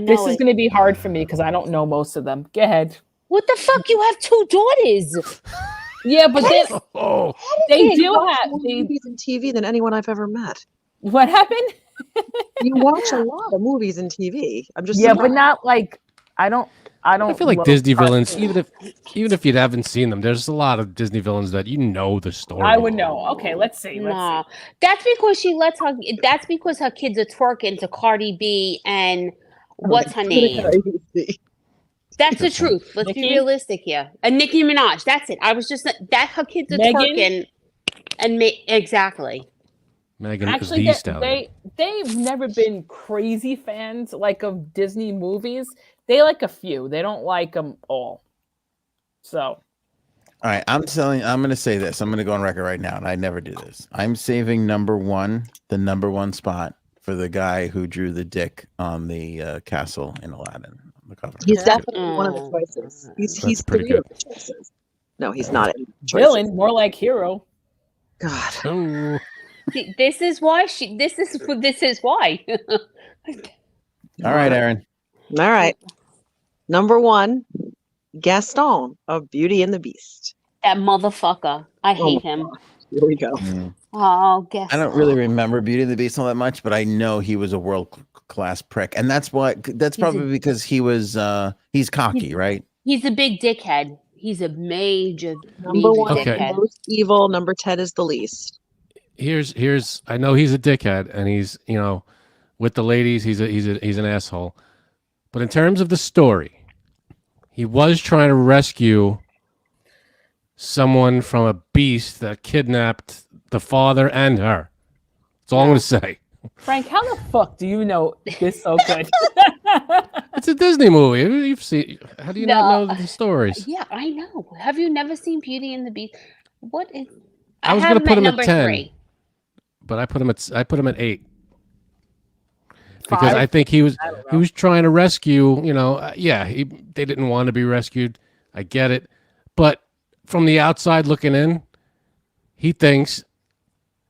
This is going to be hard for me because I don't know most of them. Go ahead.
What the fuck? You have 2 daughters.
Yeah, but
Oh,
they
You
do
watch
have.
more movies and TV than anyone I've ever met.
What happened?
You watch a lot of movies and TV. I'm just
Yeah, but
surprised.
not like I don't.
I feel like
love
Disney villains,
cartoons.
even if you haven't seen them, there's a lot of Disney villains that you know the story.
I would know. Okay, let's see.
Nah, that's because she lets her. That's because her kids are twerking to Cardi B and what's her name? That's the truth. Let's be
Nicki?
realistic here. And Nicki Minaj. That's it. I was just that her kids are
Megan?
twerking, and exactly.
Megan
Actually,
the Stallion.
they've never been crazy fans like of Disney movies. They like a few. They don't like them all. So
All right, I'm going to say this. I'm going to go on record right now, and I never do this. I'm saving the number one spot for the guy who drew the dick on the castle in Aladdin. On the cover.
He's definitely one of the choices.
That's
He's
pretty
3 of
good.
the choices. No, he's not. Any choices.
villain, more like hero.
God.
Oh,
See, this is why. This is why.
All right, Aaron.
All right. Number 1, Gaston of Beauty and the Beast.
That motherfucker. I hate him.
Here we go.
Oh, guess
I don't really remember Beauty and the Beast all that much, but I know he was a world-class prick, and that's probably because he's cocky, right?
He's a big dickhead. He's a major
Number 1 is
Okay.
the most evil. Number 10 is the least.
here's I know he's a dickhead and he's with the ladies he's an asshole, but in terms of the story, he was trying to rescue someone from a beast that kidnapped the father and her. That's all I'm going to say.
Frank, how the fuck do you know this so good?
It's a Disney movie. You've seen. How do you not know the stories?
Yeah, I know. Have you never seen Beauty and the Beast? What is?
I was
have
gonna put him at
number
10.
3.
But I put him at 8 because
5?
I think he was
I don't know.
trying to rescue. They didn't want to be rescued. I get it. But from the outside looking in, he thinks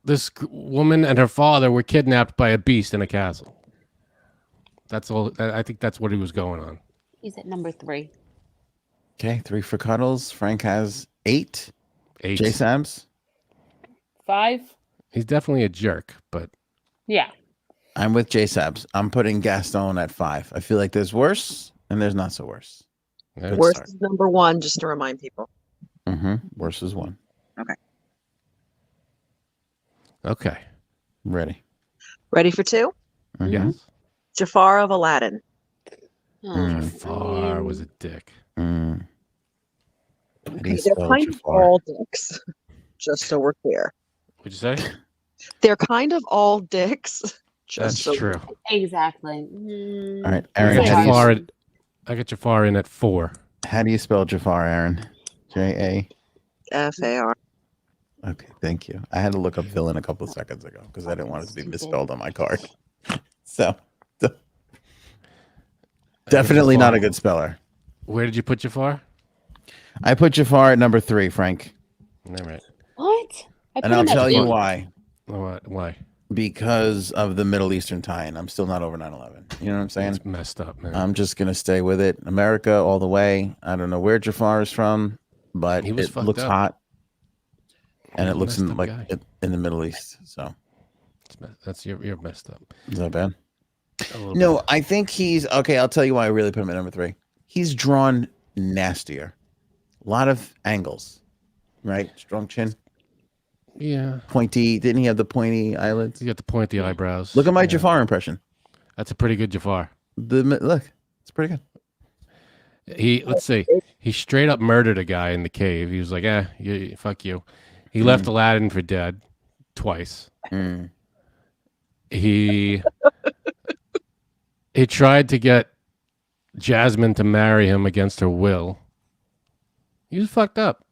this woman and her father were kidnapped by a beast in a castle. That's all. I think that's what he was going on.
He's at number 3.
Okay, 3 for Cuddles. Frank has 8.
8.
J Sabs.
5.
He's definitely a jerk, but
Yeah.
I'm with J Sabs. I'm putting Gaston at 5. I feel like there's worse and there's not so worse.
yeah,
Good
Worst
start.
is number 1, just to remind people.
Worse is 1.
okay.
Ready.
Ready for 2?
Mhm.
Yes.
Jafar of Aladdin.
Oh,
Jafar was a dick.
Mm. How do you
Okay, they're
spell
kind of
Jafar?
all dicks, just so we're clear.
What'd you say?
They're kind of all dicks. Just
That's
so
true.
exactly.
All right,
I
Aaron.
got
Say
How
hard.
do, you,
I got Jafar in at 4.
how do you spell Jafar, Aaron? J
FAR.
A. Okay, thank you. I had to look up villain a couple of seconds ago because I didn't want it to be misspelled on my card. So, definitely not a good speller.
Where did you put Jafar?
I put Jafar at number 3, Frank,
All right.
What? I
and I'll
him at
tell you
8.
why.
Why?
Because of the Middle Eastern tie-in. I'm still not over 9/11. You know what I'm saying?
It's messed up, man.
I'm just gonna stay with it. America all the way. I don't know where Jafar is from, but
He was
it
fucked
looks
up.
hot, and
He's
it
a
looks
messed up
like
guy.
in the Middle East. So
That's you're messed up.
is that bad?
A little
No,
bit.
I think he's okay. I'll tell you why I really put him at number 3. He's drawn nastier. A lot of angles, right? Strong chin,
Yeah.
pointy. Didn't he have the pointy eyelids?
You got the pointy eyebrows.
Look at my
Yeah.
Jafar impression.
That's a pretty good Jafar.
Look, it's pretty good.
Let's see. He straight up murdered a guy in the cave. He was like, fuck you. He left Aladdin for dead twice.
Mm.
He tried to get Jasmine to marry him against her will. He was fucked up.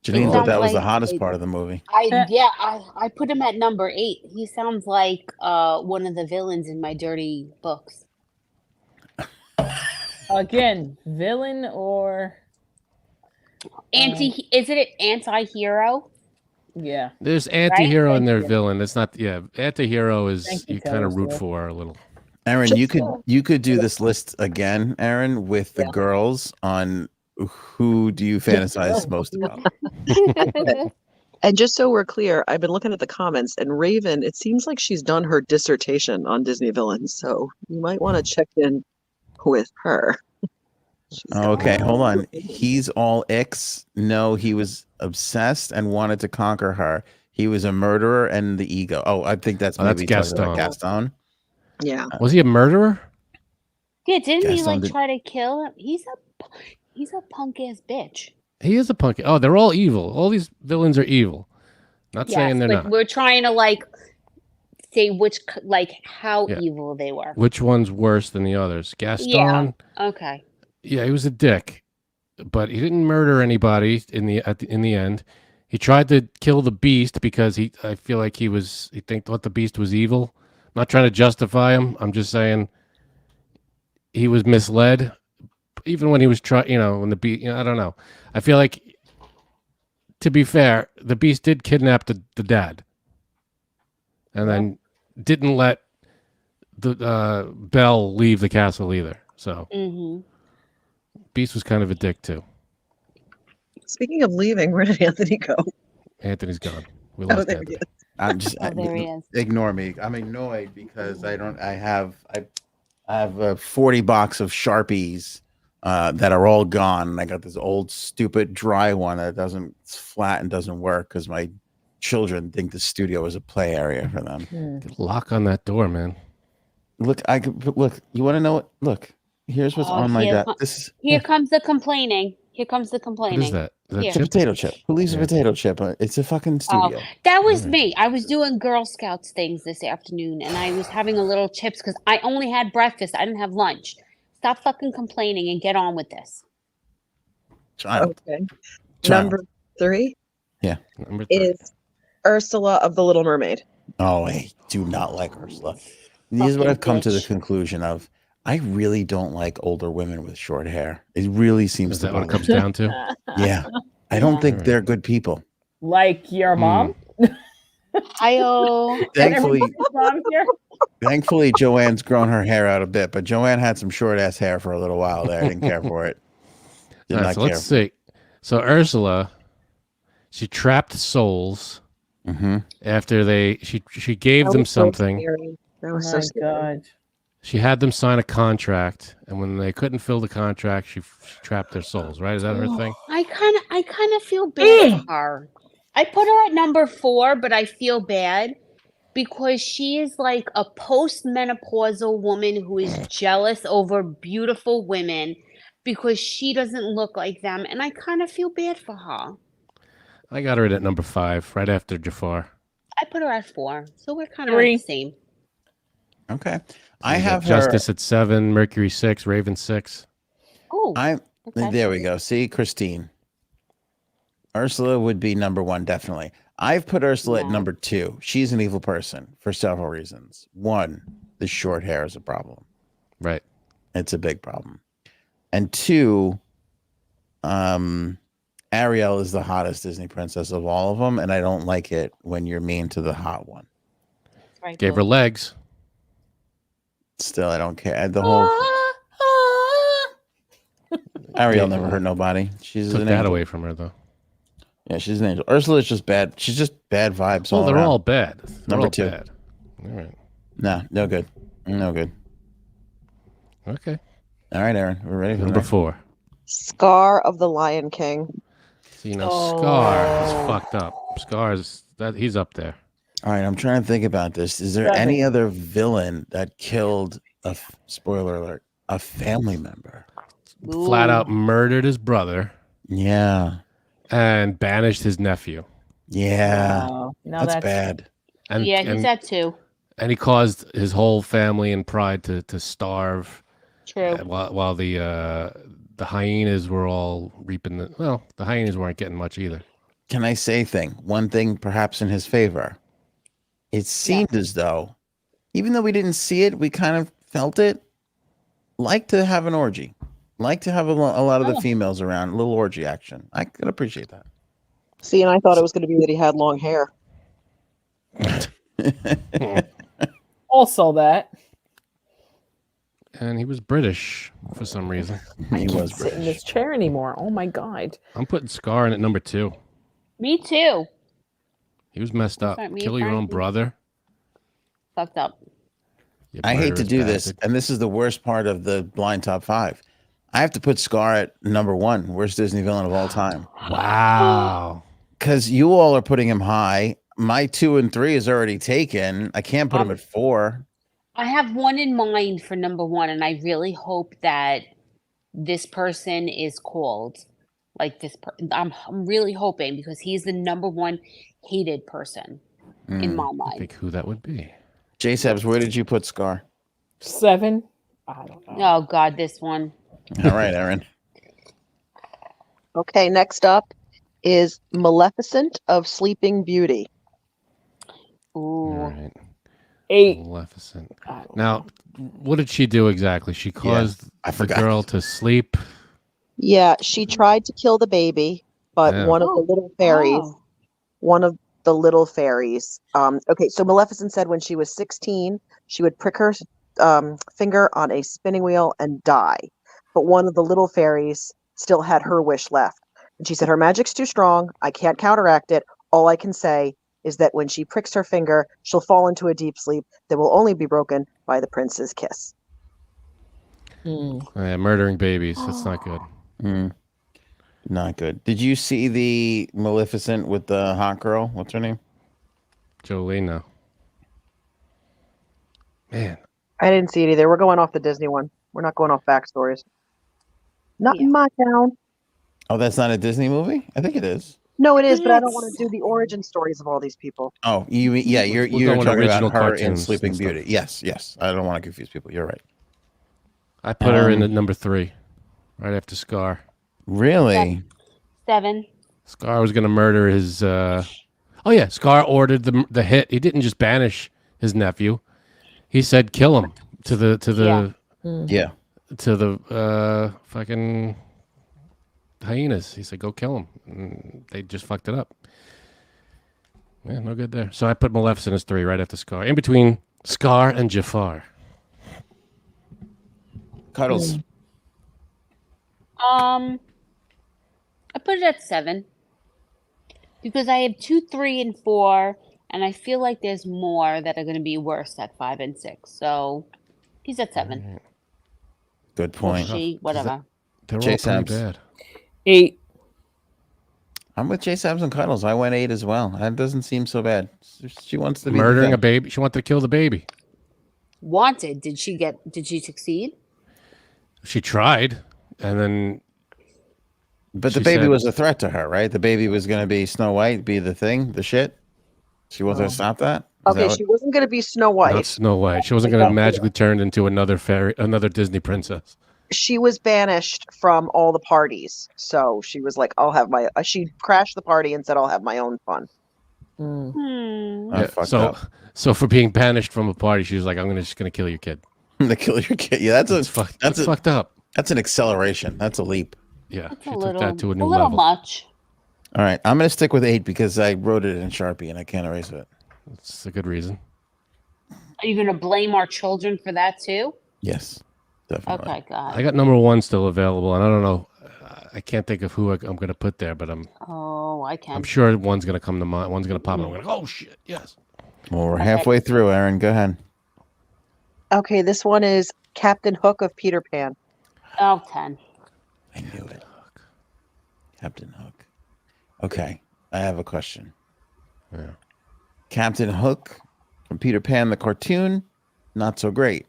Janine
Sounds
thought that was the
like
hottest
a-
part of the movie.
I put him at number 8. He sounds like one of the villains in my dirty books.
Again, villain or
Is it an anti-hero?
yeah.
There's anti-hero and
Thank
there's
you.
villain. It's not anti-hero is
Thank you,
you kind of root
Taylor.
for a little.
Aaron,
Just
you could do this list again, Aaron, with the girls on who do you fantasize most about.
And just so we're clear, I've been looking at the comments, and Raven, it seems like she's done her dissertation on Disney villains, so you might want to check in with her.
Okay, hold on. He's all X. No, he was obsessed and wanted to conquer her. He was a murderer and the ego. Oh, I think that's
Oh, that's
maybe talking about
Gaston.
Gaston.
Yeah.
Was he a murderer?
Yeah, didn't he
Gaston did-
try to kill him? He's a punk ass bitch.
He is a punk. Oh, they're all evil. All these villains are evil. Not saying they're
but
not.
we're trying to say how
Yeah.
evil they were.
Which one's worse than the others? Gaston.
Okay.
Yeah, he was a dick, but he didn't murder anybody in the end. He tried to kill the beast because I feel like he thought the beast was evil. I'm not trying to justify him. I'm just saying he was misled. Even when he was when the beast, I don't know. I feel like, to be fair, the beast did kidnap the dad, and then didn't let the Belle leave the castle either. So Beast was kind of a dick too.
Speaking of leaving, where did Anthony go?
Anthony's gone. We
Oh,
lost
there he
Anthony.
is.
I'm just
There he is.
ignore me. I'm annoyed because I have a 40 box of Sharpies that are all gone. And I got this old stupid dry one that it's flat and doesn't work because my children think the studio is a play area for them.
Get a lock on that door, man.
Look, you want to know what? Look, here's what's on my desk.
Here comes the complaining. Here comes the
What
complaining.
is that? Is that
Here.
It's a
chip?
potato chip. Who leaves a
Yeah.
potato chip? It's a fucking studio.
That was
Alright.
me. I was doing Girl Scouts things this afternoon, and I was having a little chips because I only had breakfast. I didn't have lunch. Stop fucking complaining and get on with this.
Child.
Okay.
Child.
Number 3
Number 3.
is Ursula of the Little Mermaid.
Oh, I do not like Ursula. This is what
Fucking
I've come to the
bitch.
conclusion of. I really don't like older women with short hair. It really seems
Is
to
that what it
bother
comes
me.
down to?
Yeah. I don't think
Alright.
they're good people.
Like your mom?
Hi-oh.
Thankfully,
Mom here?
thankfully, Joanne's grown her hair out a bit, but Joanne had some short ass hair for a little while there. I didn't care for it. Did
All right,
not
so
care.
let's see. So Ursula, she trapped souls
Mm-hmm.
after she gave
That
them
was so
something.
scary. That
Oh
was so
my
scary.
God.
She had them sign a contract, and when they couldn't fill the contract, she trapped their souls. Right? Is that her thing?
I kind of feel bad for her. I put her at number 4, but I feel bad because she is like a postmenopausal woman who is jealous over beautiful women because she doesn't look like them, and I kind of feel bad for her.
I got her at number 5, right after Jafar.
I put her at 4, so we're kind of
3.
the same.
Okay.
So
I
you got
have her.
Justice at 7, Mercury 6, Raven 6.
Oh, okay.
There we go. See, Christine. Ursula would be number 1, definitely. I've put Ursula at
No.
number 2. She's an evil person for several reasons. 1, the short hair is a problem.
Right.
It's a big problem. And 2, Ariel is the hottest Disney princess of all of them, and I don't like it when you're mean to the hot one.
Right,
Gave her
Bill.
legs.
Still, I don't care. The whole Ariel never hurt nobody. She's
Took
an
that
angel.
away from her, though.
Yeah, she's an angel. Ursula's just bad. She's just bad vibes.
Well,
all
they're
around.
all bad. They're
Number
all
2.
bad. All right.
No, no good. No good.
Okay.
All right, Aaron, we're ready for
Number
that.
4.
Scar of the Lion King.
So, Scar is
Oh.
fucked up. Scar's that he's up there.
All right, I'm trying to think about this. Is there any other villain that killed spoiler alert, a family member?
Flat out murdered his brother
Yeah.
and banished his nephew.
Yeah.
Oh, now
That's bad.
And,
Yeah, he's
and,
at 2.
and he caused his whole family and pride to starve
True.
while the hyenas were all reaping the hyenas weren't getting much either.
Can I say one thing perhaps in his favor? It seemed as though, even though we didn't see it, we kind of felt it. Like to have an orgy. Like to have a lot of the females around. A little orgy action. I could appreciate that.
See, and I thought it was going to be that he had long hair.
Also that.
And he was British for some reason.
He was
Sit in
British.
this chair anymore. Oh my God.
I'm putting Scar in at number 2.
Me too.
He was messed up.
Sorry, me
Kill your own
apparently.
brother.
Fucked up.
You
I hate to
murderous
do this,
bastard.
and this is the worst part of the blind top 5. I have to put Scar at number 1, worst Disney villain of all time.
Wow.
Because you all are putting him high. My 2 and 3 is already taken. I can't put him at 4.
I have one in mind for number 1, and I really hope that this person is called like this. I'm really hoping because he's the number 1 hated person in my
I
mind.
think who that would be.
J Sabs, where did you put Scar?
7. I don't know.
Oh God, this one.
All right, Aaron.
Okay, next up is Maleficent of Sleeping Beauty.
Ooh.
All right.
8.
Maleficent.
I don't
Now, what did she do exactly? She caused
I
the
forgot.
girl to sleep.
Yeah, she tried to kill the baby, but
Yeah.
one of the little fairies,
Oh.
Okay, so Maleficent said when she was 16, she would prick her finger on a spinning wheel and die. But one of the little fairies still had her wish left. And she said, her magic's too strong. I can't counteract it. All I can say is that when she pricks her finger, she'll fall into a deep sleep that will only be broken by the prince's kiss.
Murdering babies. That's not good.
Not good. Did you see the Maleficent with the hot girl? What's her name?
Jolena. Man,
I didn't see it either. We're going off the Disney one. We're not going off backstories. Not in my town.
Oh, that's not a Disney movie? I think it is.
No, it is, but I don't want to do the origin stories of all these people.
Oh, you're
We're
talking
going original
about her in
cartoons
Sleeping
and stuff.
Beauty. Yes. I don't want to confuse people. You're right.
I put her in at number 3, right after Scar.
Really?
7.
Scar was going to murder his. Scar ordered the hit. He didn't just banish his nephew. He said, "Kill him." To the
Yeah.
to the fucking hyenas. He said, "Go kill them." And they just fucked it up. Yeah, no good there. So I put Maleficent as 3 right after Scar, in between Scar and Jafar.
Cuddles.
I put it at 7 because I have 2, 3, and 4, and I feel like there's more that are going to be worse at 5 and 6. So he's at 7.
Good
Or
point.
she, whatever.
They're
Jay
all pretty
Sabs.
bad.
8.
I'm with J Sabs and Cuddles. I went 8 as well. That doesn't seem so bad. She wants to be the
Murdering
thing.
a baby. She wanted to kill the baby.
Wanted. Did she succeed?
She tried, and then
But the
She
baby
said-
was a threat to her, right? The baby was going to be Snow White, be the thing, the shit. She wasn't going to stop that. Is
Okay,
that
she wasn't going to be Snow
not
White.
Snow White. She wasn't going to magically turn into another fairy, another Disney princess.
She was banished from all the parties. So she was like, I'll have my, she crashed the party and said, I'll have my own fun.
I fucked
so,
up.
so for being banished from a party, she was like, "I'm just gonna kill your kid."
To kill your kid. Yeah,
That's fucked up.
That's an acceleration. That's a leap.
Yeah,
That's
she
a
took
little,
that to a new
a little
level.
much.
All right, I'm going to stick with 8 because I wrote it in Sharpie and I can't erase it.
That's a good reason.
Are you going to blame our children for that too?
Yes, definitely.
Okay, God.
I got number 1 still available, and I don't know. I can't think of who I'm going to put there, but I'm
I can.
I'm sure one's going to come to mind. One's going to pop up. I'm going to go, oh shit, yes.
Well, we're halfway through, Aaron. Go ahead.
Okay, this one is Captain Hook of Peter Pan.
Oh, 10.
I knew it. Captain Hook. Okay, I have a question.
Yeah.
Captain Hook from Peter Pan the cartoon, not so great.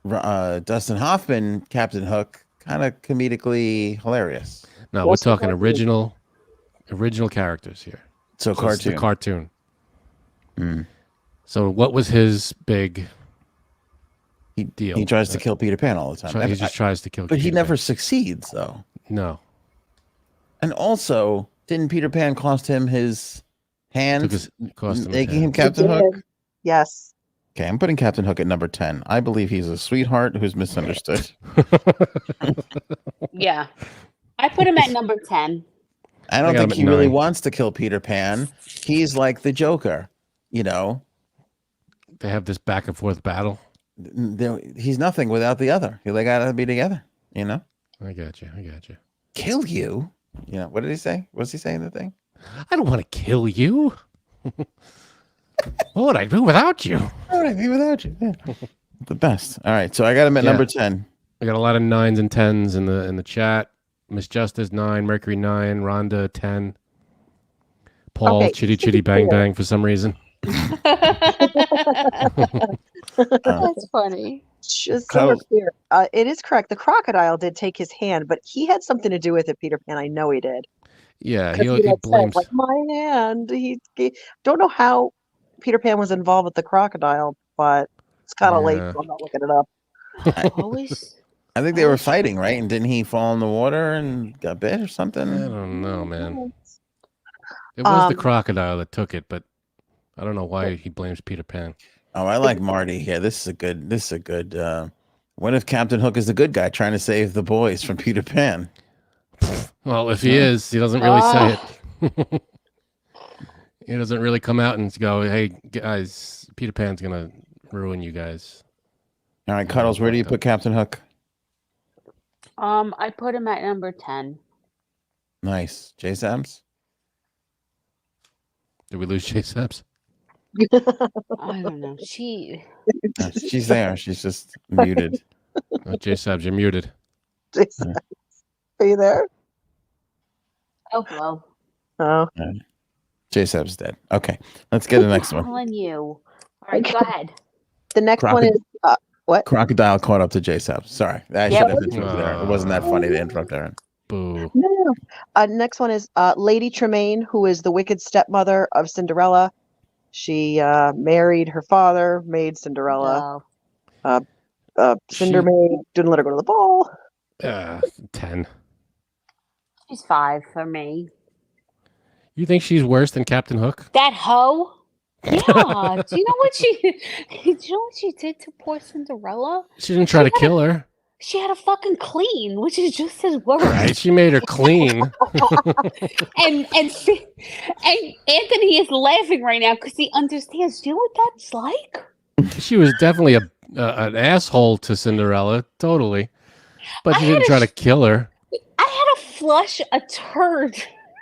Dustin Hoffman, Captain Hook, kind of comedically hilarious.
No,
What's the
we're talking
cartoon?
original characters here.
So
So it's the
cartoon.
cartoon. So what was his big deal?
He tries to kill Peter Pan all the time.
He just tries to kill.
But he
Peter
never
Pan.
succeeds, though.
No.
And also, didn't Peter Pan cost him his hand,
Cost him his
making him
hand.
Captain
He
Hook?
did. Yes.
Okay, I'm putting Captain Hook at number 10. I believe he's a sweetheart who's misunderstood.
Yeah. I put him at number 10.
I don't
got
think
him
he
at
really
9.
wants to kill Peter Pan. He's like the Joker, you know.
They have this back and forth battle.
He's nothing without the other. They gotta be together, you know.
I got you.
Kill you, you know. What did he say? What's he saying? The thing.
I don't want to kill you. What would I do without you?
How would I be without you? Yeah. The best. All right, so I got him at
Yeah.
number 10.
We got a lot of 9s and 10s in the chat. Miss Justice 9, Mercury 9, Rhonda 10, Paul
Okay,
Chitty
just to be
Chitty Bang
clear.
Bang for some reason.
That's funny.
Just so we're clear, it is correct. The crocodile did take his hand, but he had something to do with it, Peter Pan. I know he did.
Yeah,
'Cause
he
like said,
blames.
like, my hand. Don't know how Peter Pan was involved with the crocodile, but it's kind of late,
Yeah.
so I'm not looking it up.
Always.
I think they were fighting, right? And didn't he fall in the water and got bit or
I
something?
don't know, man. It was the
Um,
crocodile that took it, but I don't know why he blames Peter Pan.
Oh, I like Marty here. This is a good. What if Captain Hook is the good guy trying to save the boys from Peter Pan?
Well, if he is, he doesn't really say it. He doesn't really come out and go, "Hey guys, Peter Pan's gonna ruin you guys."
All right, Cuddles, where do you put Captain Hook?
I put him at number 10.
Nice. J Sams?
Did we lose Jay Saps?
I don't know.
She's there. She's just muted.
Oh, Jay Saps, you're muted.
Jason, are you there?
Oh, well.
Oh,
J Sams is dead. Okay, let's get the next one.
Telling you. All right, go ahead.
the next one
Crocodile.
is what?
Crocodile caught up to J Sams. Sorry, I
Yeah,
should have
what-
interrupted there. It wasn't that funny to interrupt Aaron.
Boo.
No. Next one is Lady Tremaine, who is the wicked stepmother of Cinderella. She married her father, made Cinderella. Cinder maid, didn't let her go to the ball.
10.
She's 5 for me.
You think she's worse than Captain Hook?
That hoe? Yeah. Do you know what she? Do you know what she did to poor Cinderella?
She didn't try to kill her.
She had a fucking clean, which is just as worse.
Right? She made her clean.
And Anthony is laughing right now because he understands. Do you know what that's like?
She was definitely an asshole to Cinderella, totally. But
I
she
had
didn't
a
try to kill her.
I had to flush a turd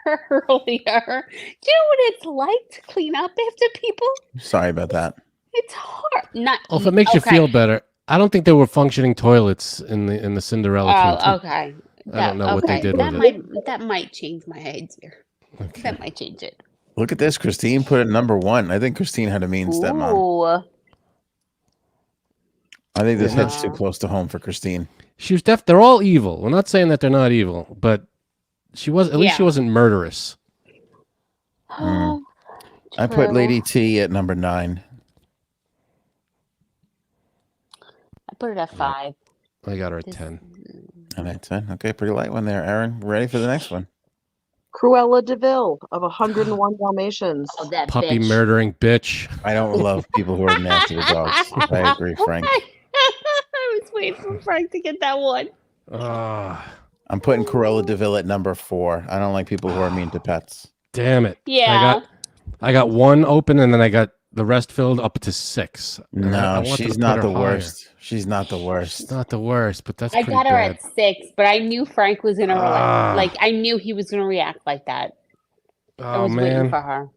earlier. Do you know what it's like to clean up after people?
Sorry about that.
It's hard. Not.
Oh, if it makes you
okay.
feel better, I don't think there were functioning toilets in the Cinderella
Oh,
team.
okay.
I don't know what they did with it.
That might change my idea.
Okay.
That might change it.
Look at this. Christine put it number 1. I think Christine had a mean stepmom.
Ooh.
I think this
Yeah.
hits too close to home for Christine.
She was they're all evil. We're not saying that they're not evil, but she was at least she
Yeah.
wasn't murderous.
I put
True.
Lady T at number 9.
I put it at 5.
I got her at
This-
10.
And at 10. Okay, pretty light one there, Aaron. Ready for the next one?
Cruella DeVille of 101 Dalmatians.
Oh, that
Puppy
bitch.
murdering bitch.
I don't love people who are nasty with dogs. I agree, Frank.
I was waiting for Frank to get that one.
Ah,
I'm putting Cruella DeVille at number 4. I don't like people who are mean to pets.
damn it.
Yeah.
I got 1 open and then I got the rest filled up to 6. And I
No,
wanted to
she's
put
not
her
the
higher.
worst. She's not the worst.
She's not the worst, but that's
I
pretty
got her
bad.
at 6, but I knew Frank was gonna
Ah.
like. I knew he was gonna react like that. I
Oh
was waiting
man,
for her.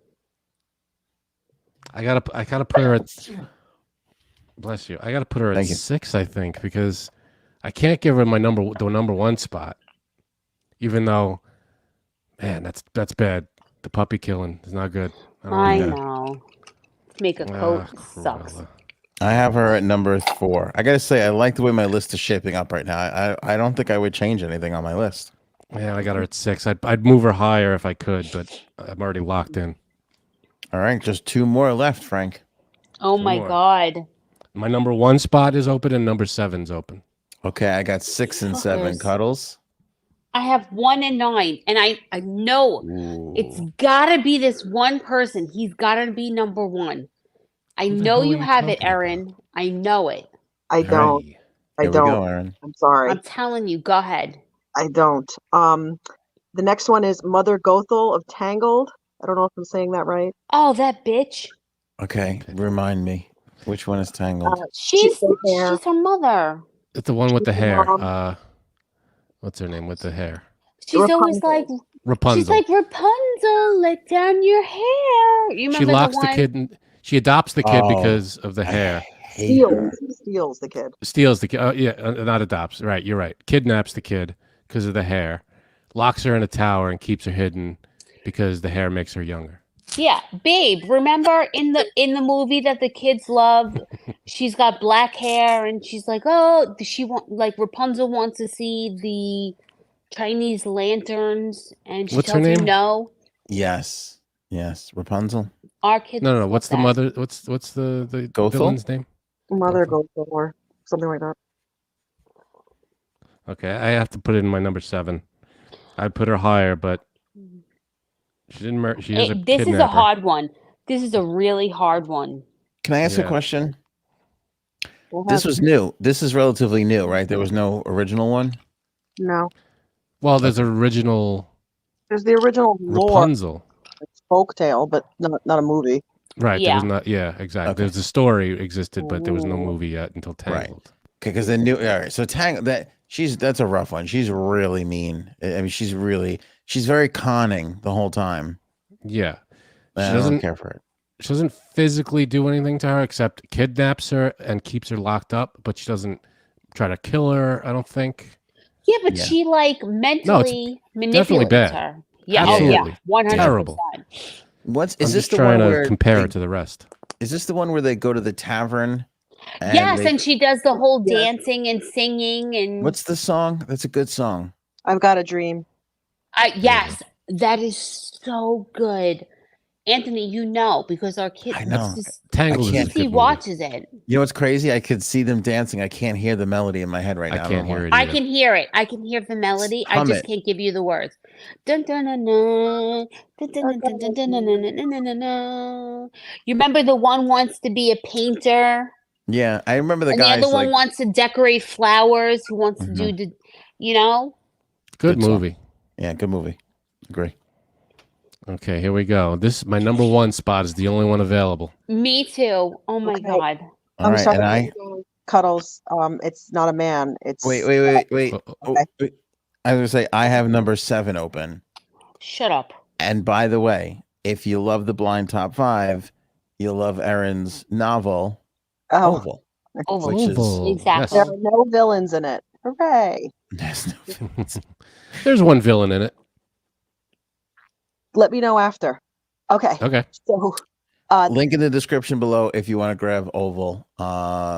I gotta put her at. Bless you. I gotta put her at
Thank you.
6, I think, because I can't give her the number 1 spot. Even though, man, that's bad. The puppy killing is not good. don't
I
like that.
know. To make a coat
Ah,
sucks.
Cruella.
I have her at number 4. I gotta say, I like the way my list is shaping up right now. I don't think I would change anything on my list.
Yeah, I got her at 6. I'd move her higher if I could, but I'm already locked in.
All right, just 2 more left, Frank.
Oh
Two
my
more.
god.
My number 1 spot is open and number 7's open.
Okay, I got 6 and 7.
Fuckers.
Cuddles.
I have 1 and 9, and I know
Ooh.
it's gotta be this one person. He's gotta be number 1. I
Who the
know
hell are
you
you
have it,
talking about?
Erin. I know it.
I don't.
Hey.
I
Here we
don't.
go, Aaron.
I'm sorry.
I'm telling you. Go ahead.
I don't. The next one is Mother Gothel of Tangled. I don't know if I'm saying that right.
Oh, that bitch.
Okay, remind me. Which one is Tangled?
She's
She's there.
her mother.
It's the one with the hair.
Mom.
What's her name with the hair?
She's always
Rapunzel.
like
Rapunzel.
she's like Rapunzel. Let down your hair. You remember
She locks
the
the
one?
kid. She adopts the kid
Oh,
because of the hair.
Hate her.
Steals the kid.
Steals the kid. Oh, yeah, not adopts. Right, you're right. Kidnaps the kid because of the hair. Locks her in a tower and keeps her hidden because the hair makes her younger.
Yeah, babe. Remember in the movie that the kids love, she's got black hair and she's like, oh, Rapunzel wants to see the Chinese lanterns, and she
What's her
tells you
name?
no.
Yes. Yes. Rapunzel.
Our kids.
No.
love
What's the
that.
mother? What's the
Gothel?
villain's name?
Mother Gothel or something like that.
Okay, I have to put it in my number 7. I'd put her higher, but she didn't murder. She is a
This is
kidnapper.
a hard one. This is a really hard one.
Can I ask a
Yeah.
question?
We'll
This
have-
was new. This is relatively new, right? There was no original one.
no.
Well, there's an original
There's the original lore.
Rapunzel.
It's folktale, but not a movie.
Right.
Yeah.
There was not. Yeah. Exactly.
Okay.
There's a story existed, but there was no
Ooh.
movie yet until Tangled.
Okay, because the new. All right, so that's a rough one. She's really mean. I mean, she's very conning the whole time.
Yeah.
I
She
don't
doesn't.
care for it.
She doesn't physically do anything to her except kidnaps her and keeps her locked up, but she doesn't try to kill her. I don't think.
Yeah, but
Yeah.
she like mentally manipulates
bad.
her. Yeah,
Absolutely.
100%.
Terrible.
What's
I'm
is this
just
the
trying
one
to
where
compare
they-
it to the rest.
Is this the one where they go to the tavern?
Yes,
they-
and she does the whole
Yes.
dancing and singing and
what's the song? That's a good song.
I've got a dream.
yes, that is so good. Anthony, you know, because our kid,
I know.
Tangled is a
can't-
good
he
movie.
watches it.
You know what's crazy? I could see them dancing. I can't hear the melody in my head right
I
now.
can't hear it.
I
Either.
can hear it. I can hear the melody. I
Hum
just
it.
can't give you the words. Dun dun dun dun. Dun dun dun dun dun dun dun dun dun dun dun dun. You remember the one wants to be a painter,
Yeah, I remember the
and the
guys
other one
like
wants to decorate flowers. Who wants to do the, you know?
Good
Good song.
movie.
yeah, good movie. Agree.
Okay, here we go. This my number one spot is the only one available.
Me too. Oh my
Okay.
god.
All
I'm
right,
sorry,
and I
Cuddles. It's not a man. It's
wait.
Oh,
Oh, wait. I was gonna say I have number 7 open.
Shut up.
And by the way, if you love the blind top 5, you'll love Erin's novel
Oh,
Oval,
Oval.
which is
Oval,
Exactly.
there are no villains in it. Hooray!
there's no-
yes. There's one villain in it.
Let me know after. Okay.
Okay.
So,
link in the description below if you want to grab Oval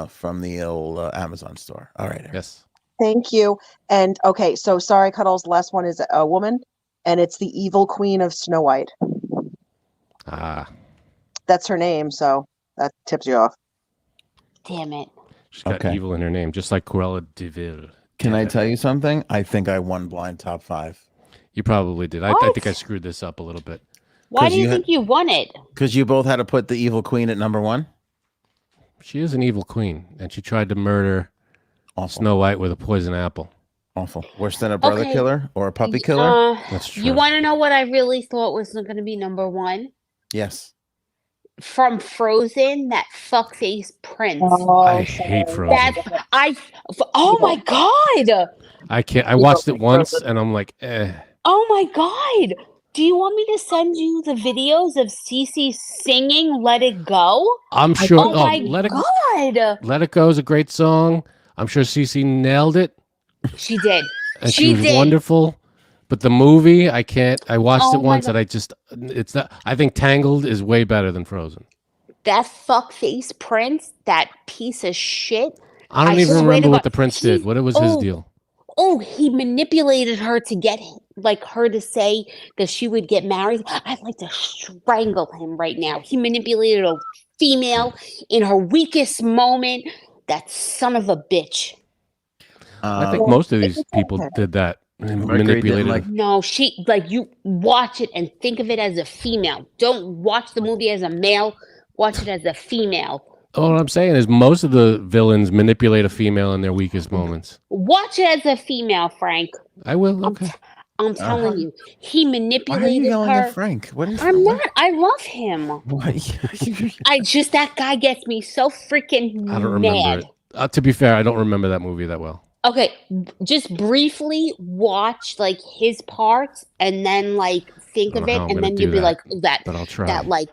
from the old Amazon store. All right, Erin.
Yes.
thank you. And okay, so sorry, Cuddles. Last one is a woman, and it's the evil queen of Snow White.
Ah,
That's her name, so that tips you off.
Damn it.
she's got
Okay.
evil in her name, just like Cruella de Vil.
Can I tell you something? I think I won blind top 5
You probably did. I think I
What?
screwed this up a little bit.
Why
'Cause
do you
you had-
think you won it?
because you both had to put the evil queen at number 1.
She is an evil queen, and she tried to murder
Awful.
Snow White with a poison apple.
Awful. Worse than a brother
Okay.
killer or a puppy killer?
That's true.
You want to know what I really thought was going to be number one?
Yes.
From Frozen, that fuckface prince.
I hate Frozen.
Oh my god!
I can't. I watched it once, and I'm like,
Oh my god! Do you want me to send you the videos of Cece singing "Let It Go"?
I'm sure.
Oh my
Let It
god!
Let It Go is a great song. I'm sure Cece nailed it,
She did.
and
She
she was
did.
wonderful. But the movie, I can't. I watched
Oh
it
my
once,
God.
and I just, it's not. I think Tangled is way better than Frozen.
That fuckface prince, that piece of shit.
I don't
I
even
swear to
remember what
God,
the prince did. What was his deal?
Oh, he manipulated her to get her to say that she would get married. I'd like to strangle him right now. He manipulated a female in her weakest moment. That son of a bitch.
I think most of these people did that. And
Mercury didn't
manipulated.
like-
her.
No, you watch it and think of it as a female. Don't watch the movie as a male. Watch it as a female.
All I'm saying is most of the villains manipulate a female in their weakest moments.
Watch it as a female, Frank.
I will. Okay.
I'm telling you, he
Why are you
manipulated
yelling
her.
at Frank? What is
I'm not. I love him.
What?
I just that guy gets me so freaking
I don't remember
mad.
it. To be fair, I don't remember that movie that well.
Okay, just briefly watch like his parts and then like think
I don't
of
know
it,
how I'm
and
gonna
then
do
you'll be
that,
like, oh, that
But I'll try.
that like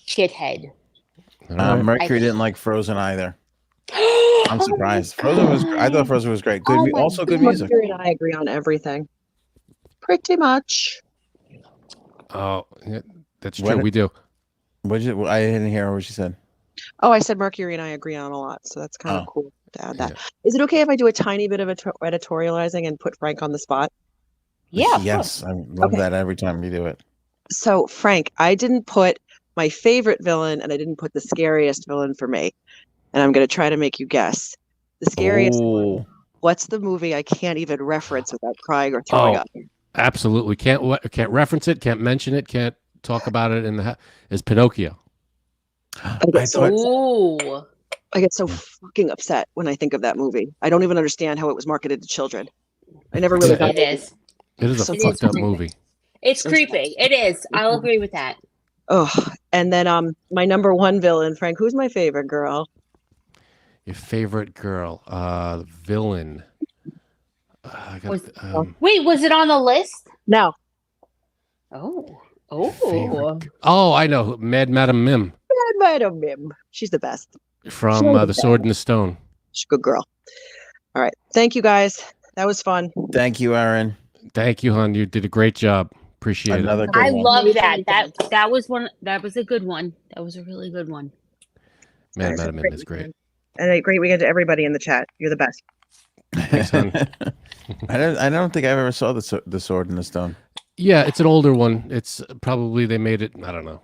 shithead.
All right.
Mercury didn't like Frozen either. I'm surprised. Frozen was. I thought Frozen was great. Good.
Oh my
Also good music.
Mercury and I agree on everything. Pretty much.
Oh, yeah, that's
What-
true. We do.
What did you? I didn't hear what she said.
Oh, I said Mercury and I agree on a lot, so that's kind of
Oh.
cool to add that.
Yeah.
Is it okay if I do a tiny bit of editorializing and put Frank on the spot?
Yeah. of
Yes, I love
Okay.
that every time you do it.
So, Frank, I didn't put my favorite villain and I didn't put the scariest villain for me. And I'm going to try to make you guess. The scariest one,
Oh,
what's the movie I can't even reference without crying or throwing
Oh.
up?
Absolutely. Can't reference it. Can't mention it. Can't talk about it. Is Pinocchio.
I
I
get, so,
thought-
Ooh.
I get so fucking upset when I think of that movie. I don't even understand how it was marketed to children. I never really got
It is.
It is a
So
fucked up
creepy.
movie.
It's creepy. It is. I'll agree with that.
Oh, and then my number one villain, Frank. Who's my favorite girl?
Your favorite girl, villain. I got,
Was- Wait, was it on the list?
No,
Oh.
favorite oh, I know. Madam Mim
Madam Mim. She's the best.
from The Sword and the Stone.
She's a good girl. All right, thank you guys. That was fun.
thank you, Aaron.
Thank you, hon. You did a great job. Appreciate
Another
it.
good
I
one.
love that. That was one. That was a good one. That was a really good one.
Madam Mim is great.
And a great weekend to everybody in the chat. You're the best.
Thanks, hon.
I don't think I ever saw the Sword in the Stone.
Yeah, it's an older one. It's probably they made it, I don't know,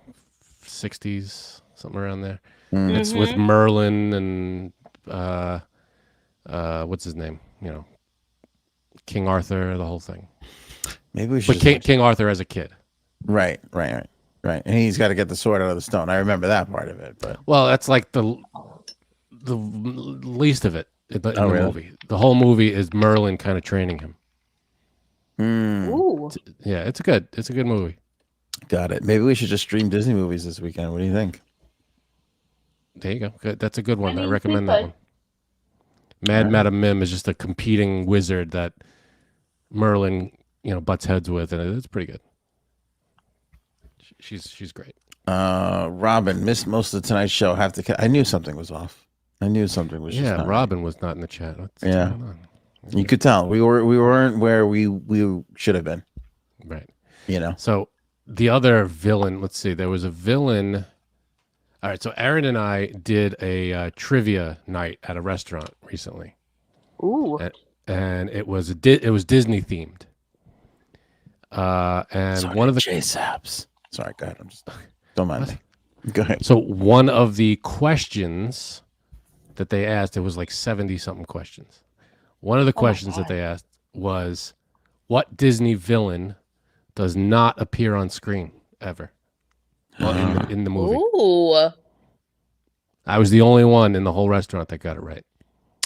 60s, something around there.
Mm.
It's with Merlin and what's his name? King Arthur, the whole thing.
Maybe we should.
But King Arthur as a kid.
Right. And he's got to get the sword out of the stone. I remember that part of it, but
Well, that's like the least of it in the
really?
movie. The whole movie is Merlin kind of training him.
Ooh.
Yeah, it's a good movie.
got it. Maybe we should just stream Disney movies this weekend. What do you think?
There you go. Good. That's a good one. I
mean,
recommend
we
that
could.
one. Mad Madam Mim is just a competing wizard that Merlin, butts heads with, and it's pretty good. She's great.
Robin missed most of the Tonight Show. I knew something was off. I knew something was just
Yeah,
not
Robin was not in the chat. What's
Yeah.
going on?
right. You could tell we weren't where we should have been.
Right.
So
the other villain, let's see, there was a villain. All right, so Aaron and I did a trivia night at a restaurant recently,
Ooh.
and it was Disney themed. And
so
one of the
J Saps. Sorry, go ahead. Don't mind me. Go ahead.
So one of the questions that they asked, it was like 70 something questions. One of the questions that they asked was, what Disney villain does not appear on screen ever? Well, in the movie.
Ooh.
I was the only one in the whole restaurant that got it right.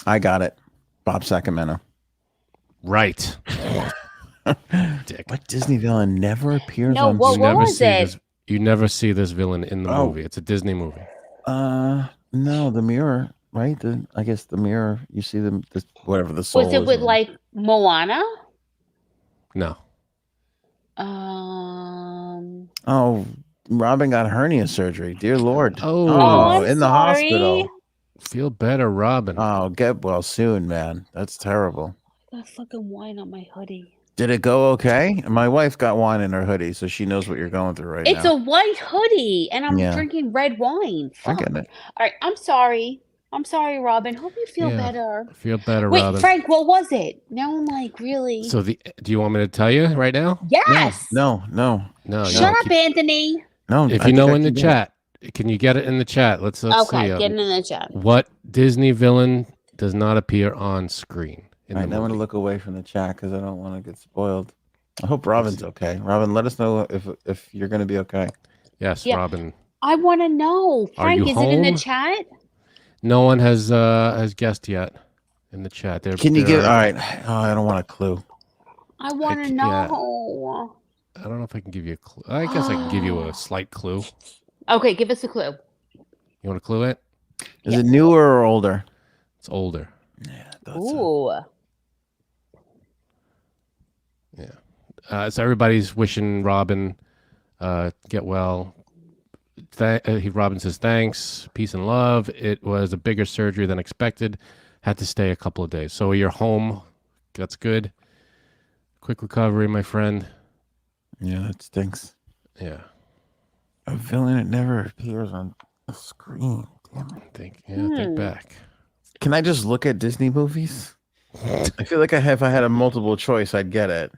I got it. Bob Sacramento.
Right. Dick.
What Disney villain never appears
No,
on
what
screen?
was it?
You never see this villain in the
Oh.
movie. It's a Disney movie.
No, the mirror, right? I guess the mirror. You see the whatever the soul
Was it
is
with
on.
like Moana?
No.
Oh, Robin got hernia surgery. Dear Lord.
Oh,
I'm
in the
sorry.
hospital.
feel better, Robin.
Oh, get well soon, man. That's terrible.
Got fucking wine on my hoodie.
Did it go okay? My wife got wine in her hoodie, so she knows what you're going through right
It's
now.
a white hoodie, and I'm
Yeah.
drinking red wine.
I
Fuck.
get it.
All right, I'm sorry. I'm sorry, Robin. Hope you feel
Yeah.
better.
Feel better,
Wait,
Robin.
Frank, what was it? Now I'm like, really?
So do you want me to tell you right now?
Yes.
No.
No.
Shut up, Anthony.
No.
If
I
you know
think I
in the
can do it.
chat, can you get it in the chat? Let's
Okay,
see.
get it in the chat.
What Disney villain does not appear on screen?
All right, now I'm going to look away from the chat because I don't want to get spoiled. I hope Robin's okay. Robin, let us know if you're going to be okay.
Yes,
Yeah.
Robin.
I want to know.
Are
Frank,
you
is it in the
home?
chat?
No one has guessed yet in the chat.
Can you give? All right. Oh, I don't want a clue.
I want to
yeah.
know.
I don't know if I can give you a clue. I guess I can give you a slight clue.
Okay, give us a clue.
You want to clue it?
Is it newer or older?
It's older.
Yeah. I thought so.
Ooh.
So everybody's wishing Robin get well. Robin says thanks, peace and love. It was a bigger surgery than expected. Had to stay a couple of days. So you're home. That's good. Quick recovery, my friend.
Yeah, that stinks.
Yeah.
A villain that never appears on the screen. Damn it.
Think back.
Can I just look at Disney movies? I feel like if I had a multiple choice, I'd get it.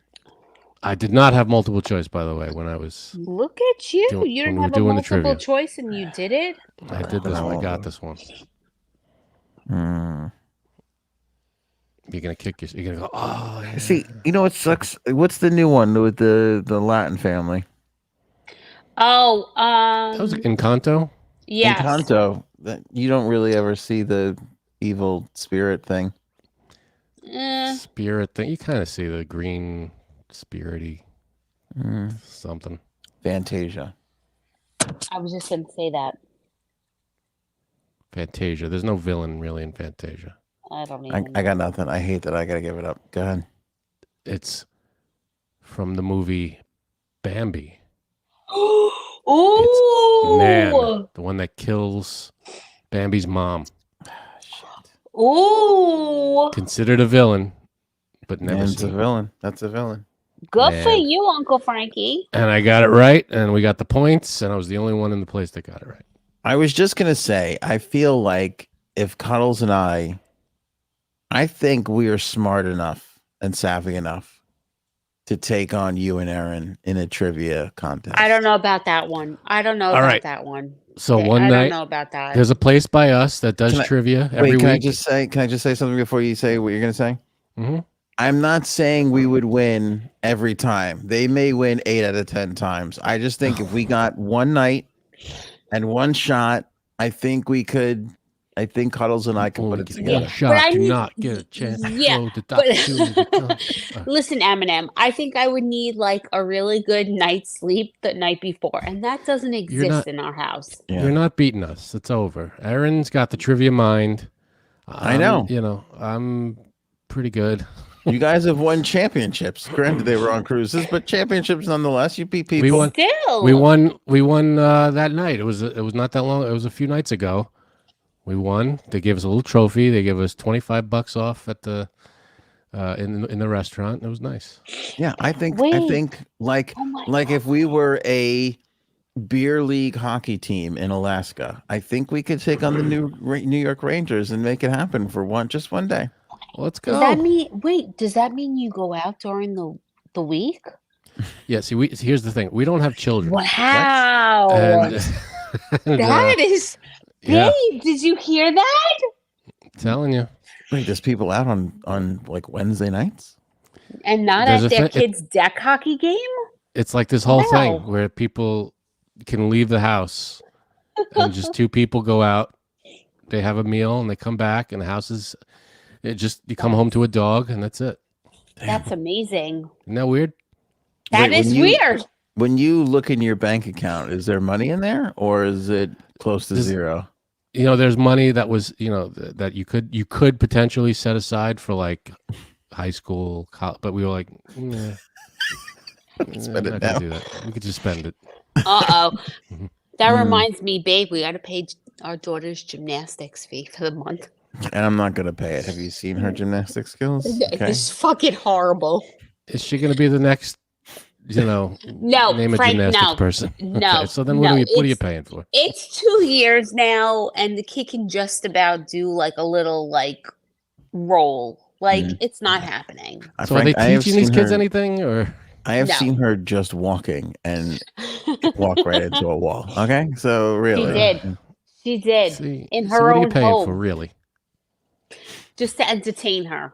I did not have multiple choice, by the way, when I was.
Look at you.
Doing-
You
when
didn't
we were
have a
doing the
multiple
trivia.
choice and you did it?
I did this one. I got this one. You're gonna kick your. You're gonna go. Oh, yeah.
See, you know what sucks? What's the new one with the Latin family?
Oh,
That was Encanto.
yes.
Encanto. That you don't really ever see the evil spirit thing.
Spirit thing. You kind of see the green spirity something.
Fantasia.
I was just going to say that.
Fantasia. There's no villain really in Fantasia.
I don't even
I got nothing. I hate that I gotta give it up. Go ahead.
It's from the movie Bambi.
Ooh.
Man, the one that kills Bambi's mom.
Ooh.
Considered a villain, but never
Man's a
seen.
villain. That's a villain.
Good for
Man.
you, Uncle Frankie.
And I got it right, and we got the points, and I was the only one in the place that got it right.
I was just gonna say, I feel like if Cuddles and I think we are smart enough and savvy enough to take on you and Aaron in a trivia contest.
I don't know about that one. I don't know
All
about
right.
that one.
So
I
one
don't
night,
know about that.
there's a place by us that does
Can I-
trivia every
Wait, can I
week.
just say something before you say what you're going to say?
hmm
I'm not saying we would win every time. They may win 8 out of 10 times. I just think if we got one night and one shot, I think we could. I think Cuddles and I can put it together.
One shot,
I
do
need-
not get a chance to
yeah,
blow the
but-
opportunity to come.
Listen, Eminem, I think I would need like a really good night's sleep the night before, and that doesn't exist
not-
in our house.
Yeah.
You're not beating us. It's over. Aaron's got the trivia mind.
I know.
I'm pretty good.
You guys have won championships. Granted, they were on cruises, but championships nonetheless. You beat people.
We won.
Still,
We won that night. It was not that long. It was a few nights ago. We won. They gave us a little trophy. They gave us $25 off at the in the restaurant. It was nice.
Yeah, I think
Wait.
like
Oh my
like if we were a beer league hockey team in Alaska, I think we could take on the New York Rangers and make it happen for just one day.
Let's go.
Does that mean? Wait, does that mean you go out during the week?
Yeah. See, here's the thing. We don't have children.
Wow,
And,
that is.
yeah,
Babe, did you hear that?
telling you.
Wait, there's people out on like Wednesday nights?
And not
There's
at
a
their
thi-
kids' deck hockey game?
It's like this whole thing
Wow.
where people can leave the house and just two people go out. They have a meal and they come back and the house is. You come home to a dog and that's it.
That's amazing.
Isn't that weird?
That
Wait,
is
when you-
weird.
When you look in your bank account, is there money in there or is it close to
There's-
zero?
There's money that was, that you could potentially set aside for like high school, but we were like, nah,
Spend it
not
now.
gonna do that. We could just spend it.
Uh-oh. That
Mm.
reminds me, babe, we got to pay our daughter's gymnastics fee for the month.
And I'm not gonna pay it. Have you seen her gymnastic skills? Okay.
It's fucking horrible.
Is she gonna be the next,
No,
name a
Frank,
gymnastics
no.
person?
No,
Okay, so then
no,
what are you
it's-
paying for?
It's 2 years now, and the kid can just about do like a little like roll. Like it's not happening.
So are they
I have
teaching these
seen
kids
her-
anything or?
I have
No.
seen her just walking and walk right into a wall. Okay, so really,
did. She did
See,
in
so
her
what are you
own
paying
home,
for, really?
just to entertain her.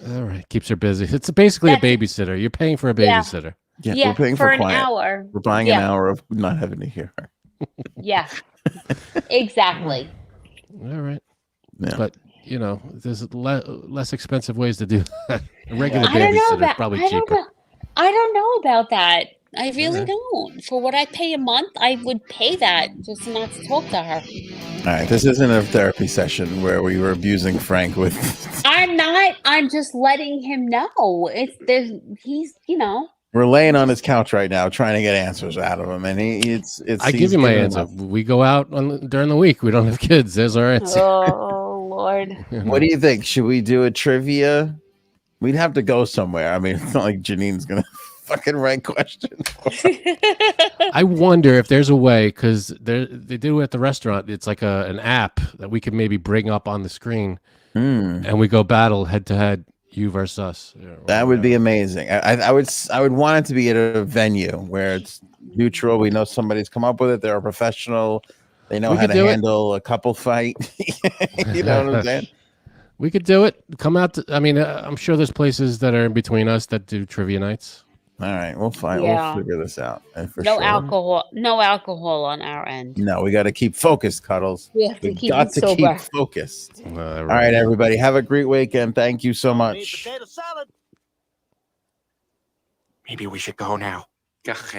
All right, keeps her busy. It's basically a
That's-
babysitter. You're paying for a
Yeah.
babysitter.
Yeah,
Yeah,
we're paying
for
for
an
quiet.
hour.
We're buying an
Yeah.
hour of not having to hear her.
Yeah, exactly.
All right,
Yeah.
but there's less expensive ways to do that. A regular
I don't know
babysitter is
about.
probably
I don't
cheaper.
know. I don't know about that. I really
Okay.
don't. For what I pay a month, I would pay that just not to talk to her.
All right, this isn't a therapy session where we were abusing Frank with.
I'm not. I'm just letting him know. He's.
We're laying on his couch right now, trying to get answers out of him, and
I give you my answer. We go out during the week. We don't have kids. There's our answer.
Oh Lord.
What do you think? Should we do a trivia? We'd have to go somewhere. I mean, it's not like Janine's gonna fucking write questions.
I wonder if there's a way, because they do it at the restaurant. It's like an app that we could maybe bring up on the screen, and we go battle head to head, you versus us.
That would be amazing. I would want it to be at a venue where it's neutral. We know somebody's come up with it. They're a professional. They know
We
how
could
to
do it.
handle a couple fight. You know what I'm saying?
We could do it. Come out. I'm sure there's places that are in between us that do trivia nights.
All right, we'll find.
Yeah.
We'll figure this out. For
No
sure.
alcohol. No alcohol on our end.
No, we got to keep focused, Cuddles.
We have to
We
keep
got
it
to
sober.
keep focused.
All
All right, everybody. Have a great weekend. Thank you so much.
Maybe we should go now.